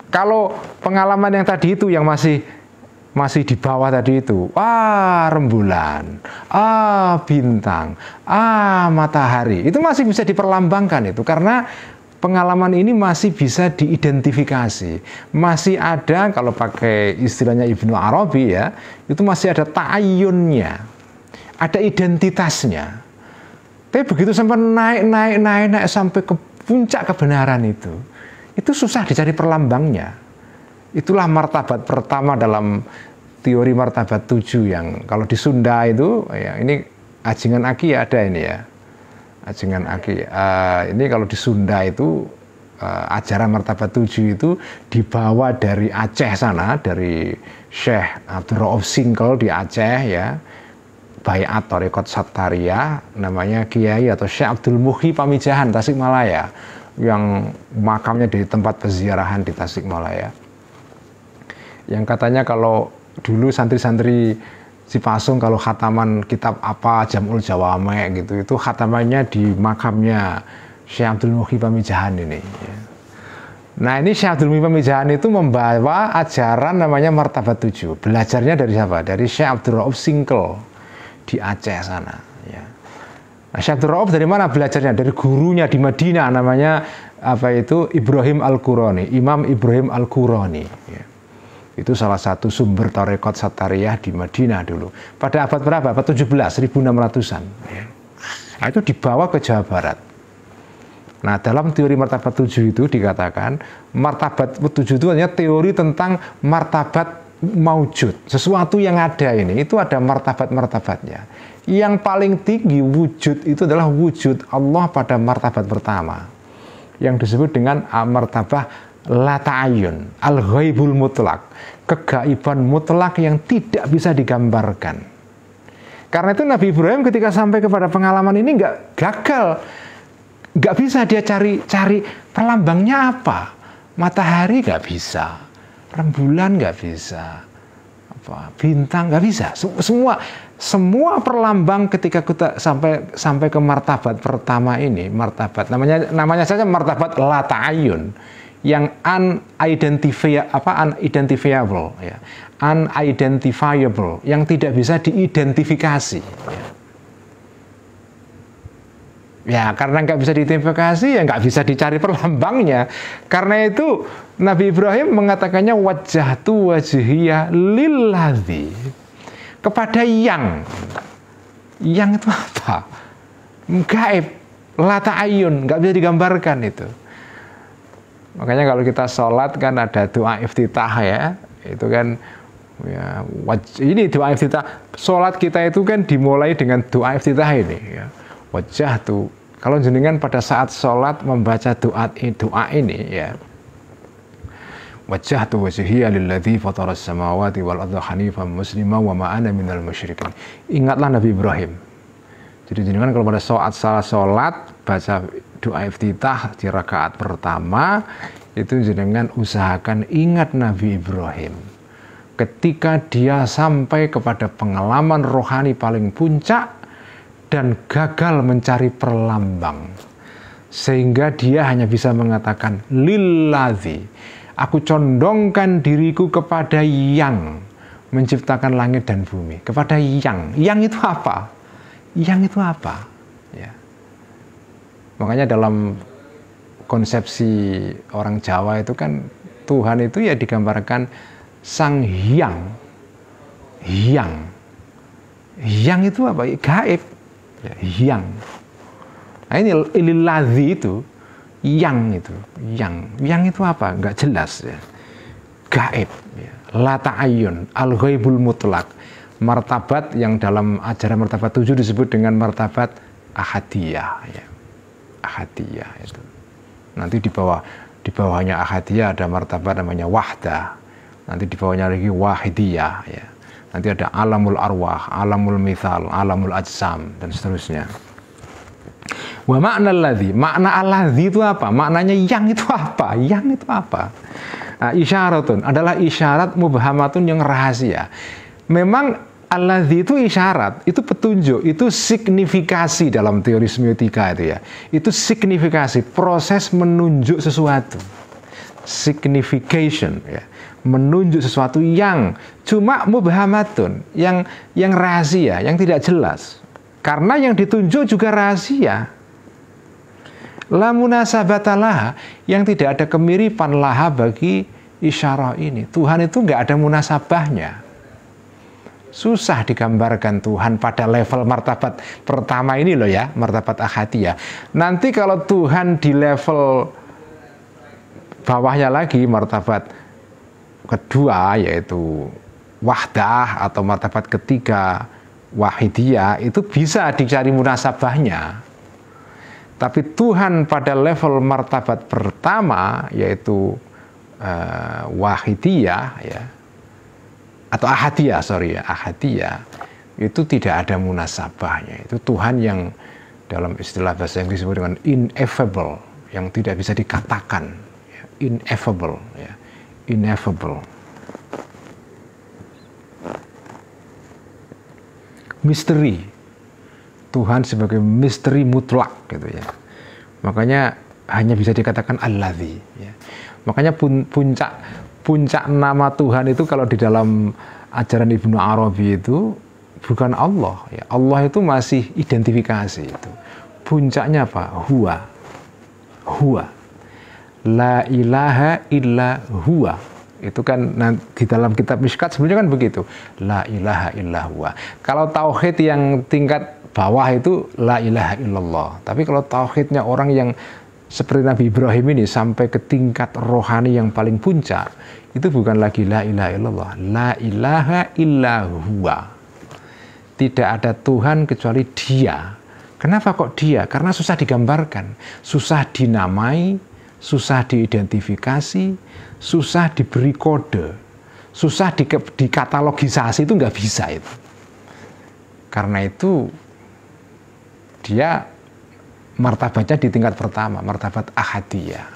Kalau pengalaman yang tadi itu yang masih di bawah tadi itu, rembulan, bintang, matahari, itu masih bisa diperlambangkan itu, karena pengalaman ini masih bisa diidentifikasi. Masih ada, kalau pakai istilahnya Ibnu Arabi ya, itu masih ada ta'ayyunnya, ada identitasnya. Tapi begitu sampai naik sampai ke puncak kebenaran itu susah dicari perlambangnya. Itulah martabat pertama dalam teori martabat 7 yang kalau di Sunda itu, ya ini Ajingan Aki ada ini ya. Ajengan Aki. Ini kalau di Sunda itu ajaran martabat 7 itu dibawa dari Aceh sana, dari Syekh Abdul Rauf Singkel di Aceh ya, Baiat Thariqat Sattariyah, namanya Kiai atau Syekh Abdul Muhyi Pamijahan Tasikmalaya, yang makamnya di tempat peziarahan di Tasikmalaya. Yang katanya kalau dulu santri-santri Cipasung kalau khataman kitab apa Jam'ul Jawame gitu, itu khatamannya di makamnya Syekh Abdul Muhyi Pamijahan ini. Nah, ini Syekh Abdul Muhyi Pamijahan itu membawa ajaran namanya martabat 7. Belajarnya dari siapa? Dari Syekh Abdul Rauf Singkel di Aceh sana. Ya. Nah, Syekh Abdul Rauf dari mana belajarnya? Dari gurunya di Madinah, namanya Ibrahim Al-Qurani, Imam Ibrahim Al-Qurani. Ya. Itu salah satu sumber Thariqat Sattariyah di Madinah dulu. Pada abad berapa? Abad 17, 1600-an. Ya. Nah, itu dibawa ke Jawa Barat. Nah, dalam teori martabat 7 itu dikatakan, martabat 7 itu hanya teori tentang martabat maujud. Sesuatu yang ada ini, itu ada martabat-martabatnya. Yang paling tinggi wujud itu adalah wujud Allah pada martabat pertama. Yang disebut dengan martabah la ta'ayyun, al-ghaibul mutlak, kegaiban mutlak yang tidak bisa digambarkan. Karena itu Nabi Ibrahim ketika sampai kepada pengalaman ini nggak bisa dia cari perlambangnya apa. Matahari nggak bisa, rembulan nggak bisa, bintang nggak bisa. Semua perlambang ketika kita sampai ke martabat pertama ini, martabat namanya saja martabat la ta'ayyun, yang unidentifiable ya, unidentifiable, yang tidak bisa diidentifikasi ya, karena nggak bisa diidentifikasi ya nggak bisa dicari perlambangnya. Karena itu Nabi Ibrahim mengatakannya wajjahtu wajhiya lilladzi, kepada yang itu apa? Gaib, la ta'ayyun, nggak bisa digambarkan itu. Makanya kalau kita sholat kan ada doa iftitah ya, itu kan ya, ini doa iftitah. Sholat kita itu kan dimulai dengan doa iftitah ini ya. Wajah tuh, kalau jenengan pada saat sholat membaca doa ini ya, wajah tuh wajhiya lilladzi fataras samawati wal arda hanifan musliman wa ma ana minal musyrikin. Ingatlah Nabi Ibrahim. Jadi jenengan kalau pada saat sholat baca doa iftitah di rakaat pertama itu jenengan usahakan ingat Nabi Ibrahim ketika dia sampai kepada pengalaman rohani paling puncak dan gagal mencari perlambang, sehingga dia hanya bisa mengatakan lilladzi, Aku condongkan diriku kepada yang menciptakan langit dan bumi. Kepada yang. Yang itu apa? Yang itu apa? Ya. Makanya dalam konsepsi orang Jawa itu kan Tuhan itu ya digambarkan Sang Hyang. Hyang. Hyang itu apa? Gaib. Ya, hyang. Nah ini ililadzi itu. Yang itu. Yang itu apa? Enggak jelas ya. Gaib. Ya. La ta'ayyun. Al-ghaibul mutlak. Martabat yang dalam ajaran martabat 7 disebut dengan martabat ahadiyah. Ya. Ahadiyah itu. Nanti di bawahnya ahadiyah ada martabat namanya wahdah. Nanti di bawahnya lagi wahidiyah. Ya. Nanti ada alamul arwah, alamul mithal, alamul ajsam, dan seterusnya. Wa makna alladzi, makna alladzi itu apa? Maknanya yang itu apa? Yang itu apa? Nah, isyaratun adalah isyarat mubhamatun yang rahasia. Memang alladzi itu isyarat, itu petunjuk, itu signifikasi dalam teori semiotika itu ya. Itu signifikasi, proses menunjuk sesuatu. Signification ya. Menunjuk sesuatu yang cuma mubhamatun, yang rahasia, yang tidak jelas. Karena yang ditunjuk juga rahasia. La munasabatalah, yang tidak ada kemiripan laha bagi isyarah ini. Tuhan itu nggak ada munasabahnya. Susah digambarkan Tuhan pada level martabat pertama ini loh ya, martabat ahadiyah. Nanti kalau Tuhan di level bawahnya lagi, martabat kedua yaitu wahdah atau martabat ketiga wahidiyah, itu bisa dicari munasabahnya. Tapi Tuhan pada level martabat pertama yaitu wahidiyah ya, atau ahadiyah, ahadiyah, itu tidak ada munasabahnya. Itu Tuhan yang dalam istilah bahasa Inggris disebut dengan ineffable, yang tidak bisa dikatakan, ya, ineffable, ya, ineffable. Misteri. Tuhan sebagai misteri mutlak gitu ya. Makanya hanya bisa dikatakan alladzi ya. Makanya puncak nama Tuhan itu kalau di dalam ajaran Ibnu Arabi itu bukan Allah ya. Allah itu masih identifikasi itu. Puncaknya apa? Huwa. Huwa. La ilaha illa huwa. Itu kan di dalam kitab Mishkat sebenarnya kan begitu. La ilaha illa huwa. Kalau tauhid yang tingkat bawah itu la ilaha illallah. Tapi kalau tauhidnya orang yang seperti Nabi Ibrahim ini sampai ke tingkat rohani yang paling puncak, itu bukan lagi la ilaha illallah. La ilaha illa huwa. Tidak ada Tuhan kecuali Dia. Kenapa kok Dia? Karena susah digambarkan, susah dinamai, susah diidentifikasi, susah diberi kode, susah dikatalogisasi, itu nggak bisa itu. Karena itu dia martabatnya di tingkat pertama, martabat ahadiyah,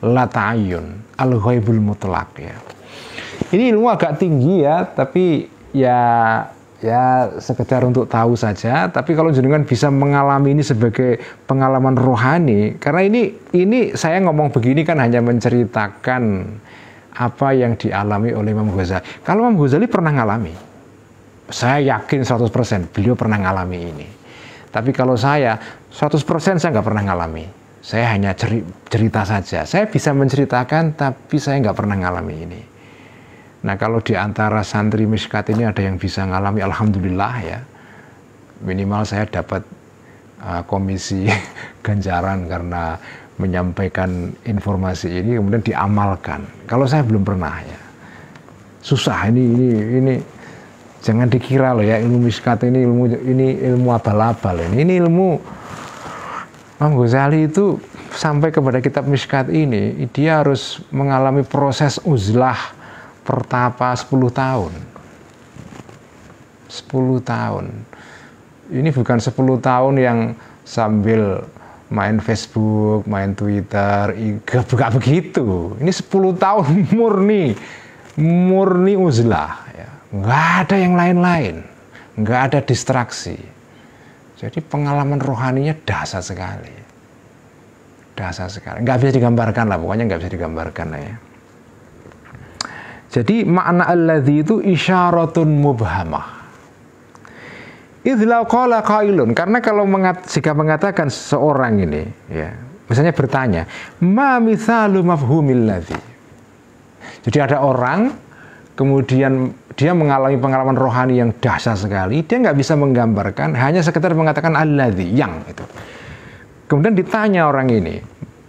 la ta'ayyun, al-ghaibul mutlak ya. Ini ilmu agak tinggi ya, tapi ya sekedar untuk tahu saja. Tapi kalau jenengan bisa mengalami ini sebagai pengalaman rohani, karena ini saya ngomong begini kan hanya menceritakan apa yang dialami oleh Imam Ghazali. Kalau Imam Ghazali pernah ngalami, saya yakin 100% beliau pernah ngalami ini. Tapi kalau saya 100% saya nggak pernah ngalami. Saya hanya cerita saja. Saya bisa menceritakan, tapi saya nggak pernah ngalami ini. Nah, kalau di antara santri Mishkat ini ada yang bisa ngalami, alhamdulillah ya. Minimal saya dapat komisi ganjaran karena menyampaikan informasi ini kemudian diamalkan. Kalau saya belum pernah ya. Susah ini. Jangan dikira loh ya, ilmu Mishkat ini ilmu abal-abal. Ini ilmu Imam Ghazali itu sampai kepada kitab Mishkat ini, dia harus mengalami proses uzlah pertapa 10 tahun. 10 tahun. Ini bukan 10 tahun yang sambil main Facebook, main Twitter, bukan begitu. Ini 10 tahun murni uzlah. Ya. Nggak ada yang lain-lain, nggak ada distraksi. Jadi pengalaman rohaninya dahsyat sekali, nggak bisa digambarkan lah, pokoknya nggak bisa digambarkan lah ya. Jadi makna alladzi itu isyaratun mubhamah. Idlau qala qailun, karena kalau jika mengatakan seseorang ini, ya, misalnya bertanya, ma mithalu mafhumil ladzi. Jadi ada orang, kemudian dia mengalami pengalaman rohani yang dahsyat sekali, dia nggak bisa menggambarkan, hanya sekedar mengatakan alladzi, yang itu. Kemudian ditanya orang ini,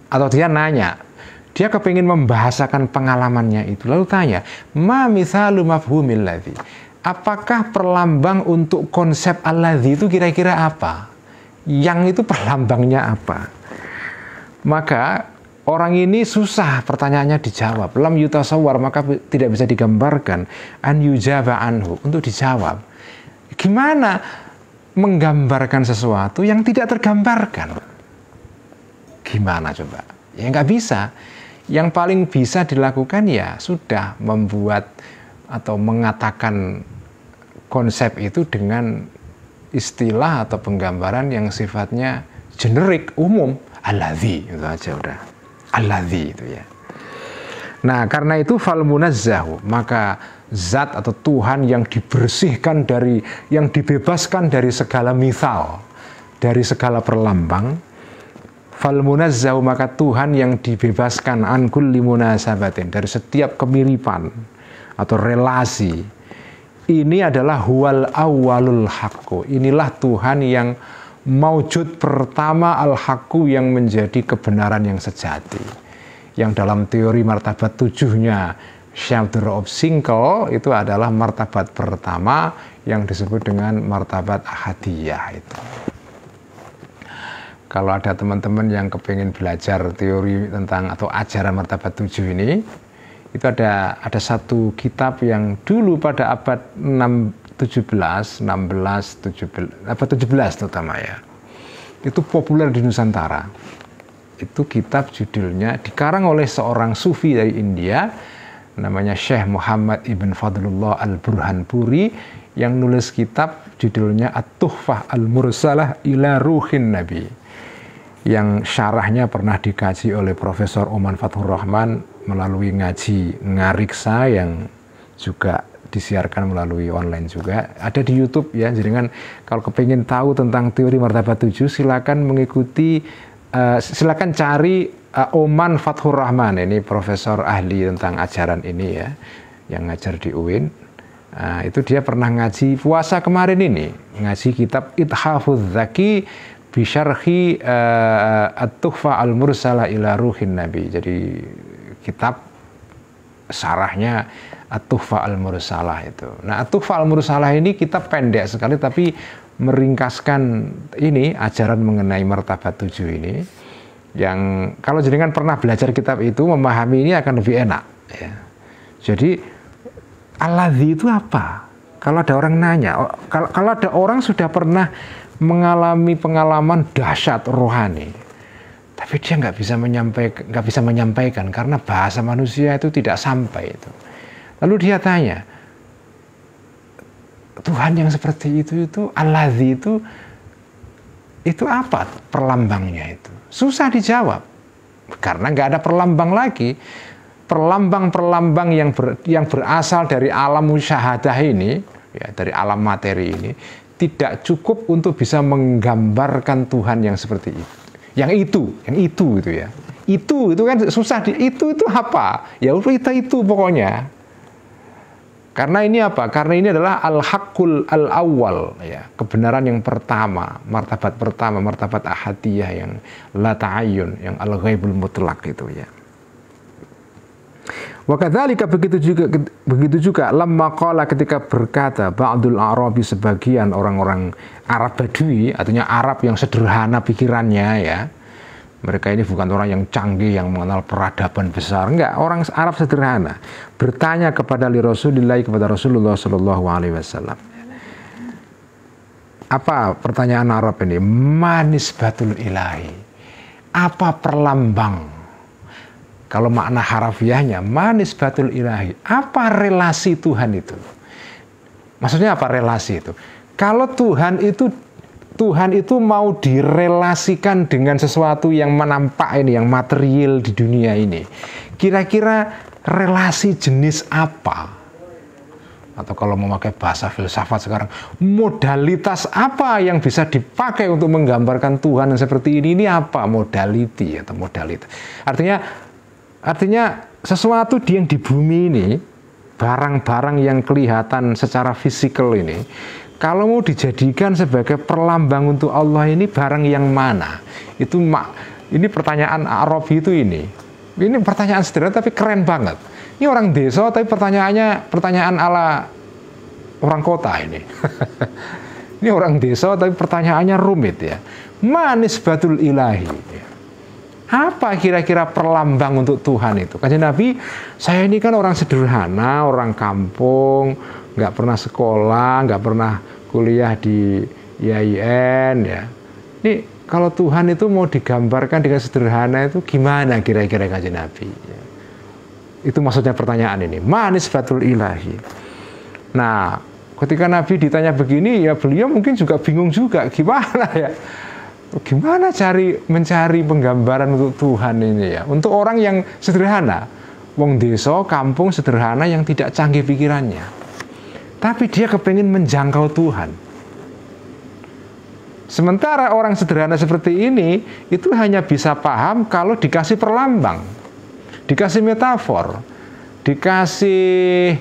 atau dia nanya, dia kepingin membahasakan pengalamannya itu, lalu tanya, ma mithalu mafhumil ladzi. Apakah perlambang untuk konsep alladzi itu kira-kira apa? Yang itu perlambangnya apa? Maka orang ini susah pertanyaannya dijawab. Lam yutasawwar, maka tidak bisa digambarkan. An yujaba anhu, untuk dijawab. Gimana menggambarkan sesuatu yang tidak tergambarkan? Gimana coba? Ya nggak bisa. Yang paling bisa dilakukan ya sudah membuat atau mengatakan konsep itu dengan istilah atau penggambaran yang sifatnya generik, umum. Alladzi, itu aja udah. Alladzi itu ya. Nah, karena itu fal munazzahu, maka zat atau Tuhan yang dibersihkan dari, yang dibebaskan dari segala mithal, dari segala perlambang. Fal munazzahu, maka Tuhan yang dibebaskan an kulli munasabatin, dari setiap kemiripan atau relasi. Ini adalah huwal awwalul haqqu. Inilah Tuhan yang maujud pertama, al-haqqu, yang menjadi kebenaran yang sejati. Yang dalam teori martabat 7-nya Syekh Abdul Rauf Singkel itu adalah martabat pertama yang disebut dengan martabat ahadiyah itu. Kalau ada teman-teman yang kepingin belajar teori tentang atau ajaran martabat 7 ini, itu ada satu kitab yang dulu pada abad 17 terutama ya, itu populer di Nusantara. Itu kitab judulnya dikarang oleh seorang sufi dari India, namanya Syekh Muhammad Ibn Fadlullah Al-Burhanpuri, yang nulis kitab judulnya At-Tuhfah Al-Mursalah ila Ruhin Nabi, yang syarahnya pernah dikaji oleh Profesor Oman Fathur Rahman melalui ngaji ngariksa yang juga disiarkan melalui online juga. Ada di YouTube ya, jadi kan kalau kepingin tahu tentang teori martabat 7 silakan mengikuti, silakan cari Oman Fathur Rahman, ini profesor ahli tentang ajaran ini ya, yang ngajar di UIN. Itu dia pernah ngaji puasa kemarin ini, ngaji kitab Ithafuz Zaki bisyarhi At-Tuhfah Al-Mursalah ila Ruhin Nabi. Jadi kitab syarahnya At-Tuhfah Al-Mursalah itu. Nah, At-Tuhfah Al-Mursalah ini kitab pendek sekali tapi meringkaskan ini ajaran mengenai martabat 7 ini, yang kalau jenengan pernah belajar kitab itu, memahami ini akan lebih enak ya. Jadi alladzi itu apa? Kalau ada orang nanya, kalau ada orang sudah pernah mengalami pengalaman dahsyat rohani, tapi dia nggak bisa menyampaikan karena bahasa manusia itu tidak sampai itu. Lalu dia tanya, Tuhan yang seperti itu alladzi itu apa perlambangnya itu? Susah dijawab karena nggak ada perlambang lagi. Perlambang-perlambang yang berasal dari alam musyahadah ini, ya, dari alam materi ini, tidak cukup untuk bisa menggambarkan Tuhan yang seperti itu. Yang itu gitu ya. Itu kan susah itu apa? Ya udah itu pokoknya. Karena ini apa? Karena ini adalah al-haqqul al-awwal ya, kebenaran yang pertama, martabat ahadiyah yang la ta'ayyun, yang al-ghaibul mutlak itu ya. Wa kadzalika, begitu juga lamma qala, ketika berkata ba'dul Arabi, sebagian orang-orang Arab Badui, artinya Arab yang sederhana pikirannya ya. Mereka ini bukan orang yang canggih, yang mengenal peradaban besar, enggak, orang Arab sederhana, bertanya kepada kepada Rasulullah sallallahu alaihi wasallam. Apa pertanyaan Arab ini? Manisbatul ilahi. Apa perlambang? Kalau makna harafiahnya manisbatul ilahi. Apa relasi Tuhan itu? Maksudnya apa relasi itu? Kalau Tuhan itu mau direlasikan dengan sesuatu yang menampak ini, yang material di dunia ini, kira-kira relasi jenis apa? Atau kalau memakai bahasa filsafat sekarang, modalitas apa yang bisa dipakai untuk menggambarkan Tuhan yang seperti ini apa? Modality atau modalitas. Artinya sesuatu yang di bumi ini, barang-barang yang kelihatan secara fisikal ini, kalau mau dijadikan sebagai perlambang untuk Allah ini barang yang mana? Ini pertanyaan Arabi itu ini. Ini pertanyaan sederhana tapi keren banget. Ini orang desa tapi pertanyaan ala orang kota ini. Ini orang desa tapi pertanyaannya rumit ya. Manisbatul ilahi. Apa kira-kira perlambang untuk Tuhan itu? Kanjeng Nabi, saya ini kan orang sederhana, orang kampung, nggak pernah sekolah, nggak pernah kuliah di IAIN ya. Ini kalau Tuhan itu mau digambarkan dengan sederhana itu gimana kira-kira Kanjeng Nabi? Ya. Itu maksudnya pertanyaan ini. Manisbatul ilahi. Nah, ketika Nabi ditanya begini, ya beliau mungkin juga bingung juga. Gimana ya? Gimana mencari penggambaran untuk Tuhan ini ya? Untuk orang yang sederhana. Wong desa, kampung sederhana yang tidak canggih pikirannya. Tapi dia kepingin menjangkau Tuhan. Sementara orang sederhana seperti ini, itu hanya bisa paham kalau dikasih perlambang. Dikasih metafor, dikasih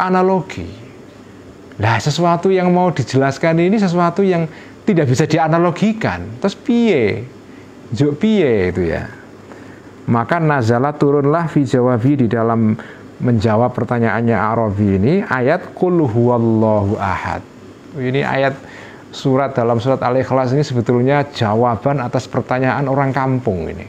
analogi. Nah, sesuatu yang mau dijelaskan ini sesuatu yang tidak bisa dianalogikan. Terus piye? Juk piye itu ya. Maka nazalah turunlah fi jawabi di dalam menjawab pertanyaannya Arabi ini ayat qul huwallahu ahad. Ini ayat dalam surat Al-Ikhlas ini sebetulnya jawaban atas pertanyaan orang kampung ini.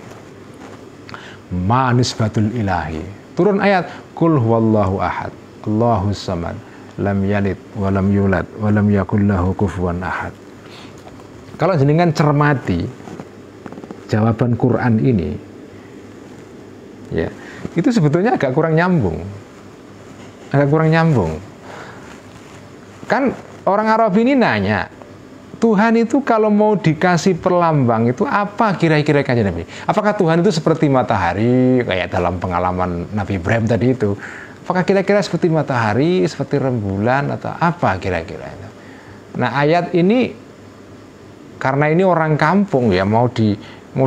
Manisbatul ilahi. Turun ayat qul huwallahu ahad, Allahus samad, lam yalid wa lam yulad wa lam yakul lahu kufuwan ahad. Kalau jenengan cermati jawaban Quran ini ya, itu sebetulnya agak kurang nyambung. Kan orang Arab ini nanya, Tuhan itu kalau mau dikasih perlambang itu apa kira-kira Kanjeng Nabi? Apakah Tuhan itu seperti matahari kayak dalam pengalaman Nabi Ibrahim tadi itu? Apakah kira-kira seperti matahari, seperti rembulan atau apa kira-kira itu? Nah, ayat ini karena ini orang kampung ya mau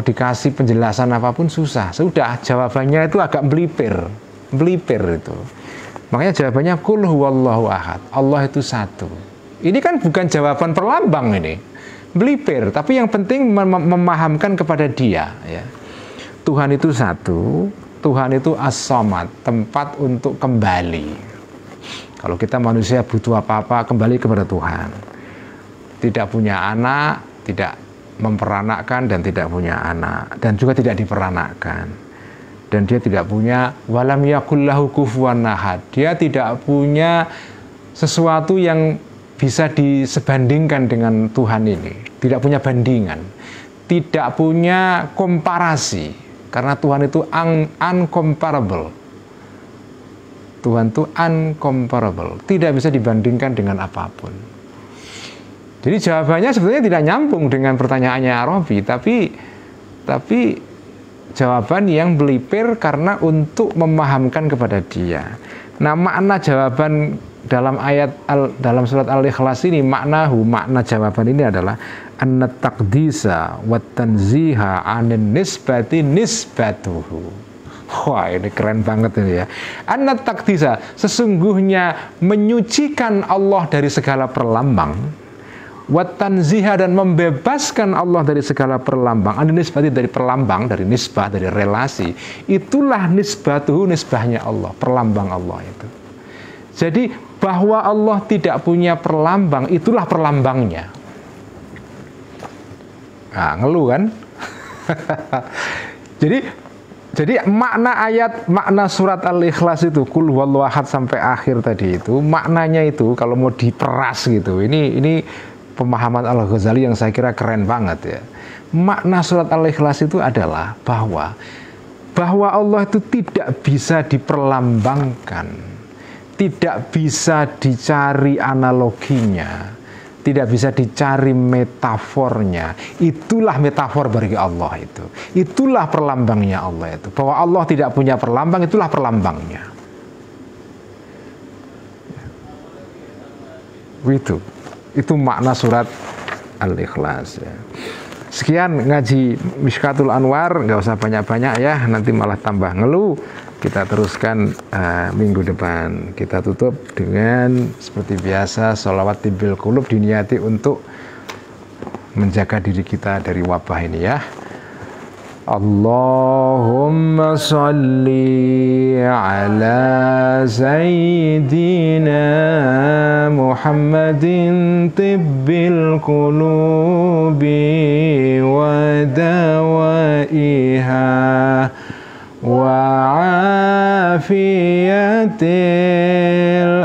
dikasih penjelasan apapun susah. Sudah jawabannya itu agak belipir itu. Makanya jawabannya qul huwallahu ahad. Allah itu satu. Ini kan bukan jawaban perlambang ini, belipir. Tapi yang penting memahamkan kepada dia. Ya. Tuhan itu satu, Tuhan itu as-samad, tempat untuk kembali. Kalau kita manusia butuh apa-apa, kembali kepada Tuhan. Tidak punya anak, tidak memperanakkan dan tidak punya anak, dan juga tidak diperanakkan. Dan dia tidak punya walam yakul lahu kufuwan ahad. Dia tidak punya sesuatu yang bisa disebandingkan dengan Tuhan ini, tidak punya bandingan, tidak punya komparasi, karena Tuhan itu uncomparable. Tuhan itu uncomparable, tidak bisa dibandingkan dengan apapun. Jadi jawabannya sebetulnya tidak nyambung dengan pertanyaannya Arabi, tapi jawaban yang belipir karena untuk memahamkan kepada dia. Nah, makna jawaban dalam dalam surat Al-Ikhlas ini makna jawaban ini adalah annat taqdisa wat tanziha anin nisbati nisbatuhu. Wah, ini keren banget ini ya. Annat taqdisa, sesungguhnya menyucikan Allah dari segala perlambang, wat tanziha, dan membebaskan Allah dari segala perlambang, anin nisbati, dari perlambang, dari nisbah, dari relasi. Itulah nisbatuhu, nisbahnya Allah, perlambang Allah itu. Jadi bahwa Allah tidak punya perlambang, itulah perlambangnya. Nah, ngeluh kan? Jadi makna surat Al-Ikhlas itu qul huwallahu ahad sampai akhir tadi itu, maknanya itu kalau mau diperas gitu. Ini pemahaman Al-Ghazali yang saya kira keren banget ya. Makna surat Al-Ikhlas itu adalah bahwa Allah itu tidak bisa diperlambangkan, tidak bisa dicari analoginya, tidak bisa dicari metafornya. Itulah metafor bagi Allah itu. Itulah perlambangnya Allah itu. Bahwa Allah tidak punya perlambang, itulah perlambangnya. Itu makna surat Al-Ikhlas ya. Sekian ngaji Mishkatul Anwar, nggak usah banyak-banyak ya, nanti malah tambah ngeluh. Kita teruskan minggu depan. Kita tutup dengan seperti biasa sholawat tibil qulub, diniati untuk menjaga diri kita dari wabah ini ya. Allahumma salli ala sayyidina Muhammadin tibbil qulubi wa dawaiha wa afiyatil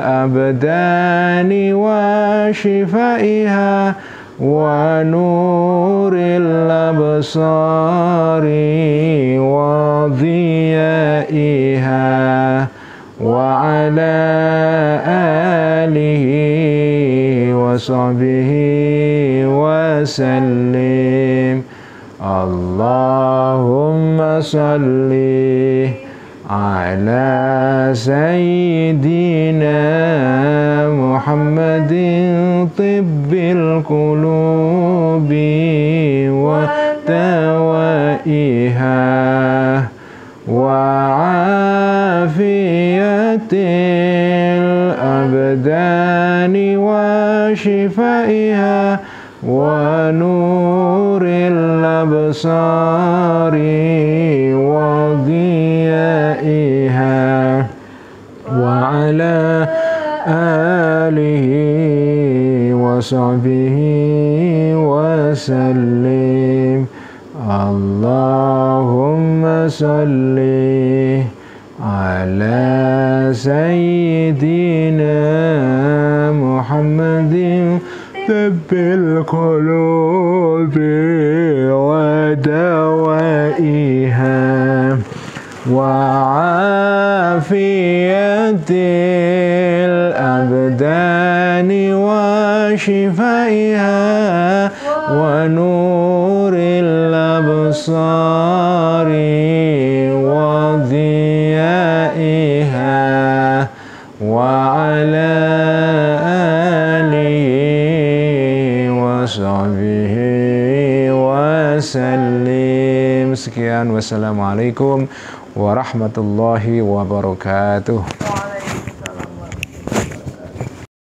abdani wa shifaiha wa nuril absari wa dhiyaiha wa ala alihi wa sahbihi wa sallim. Allahumma salli ala sayyidina Muhammadin tibbil qulubi wa dawaiha wa afiyatil abdani wa shifaiha wa nuril absari wa dhiyaiha wa ala alihi wa sahbihi wa sallim. Allahumma salli ala sayyidina Muhammadin tibbil qulubi wa dawaiha wa afiyatil abdani wa shifaiha wa nuril absari wa dhiyaiha wa ala alihi wa sahbihi wa sallim. Sekian, wassalamualaikum warahmatullahi wabarakatuh.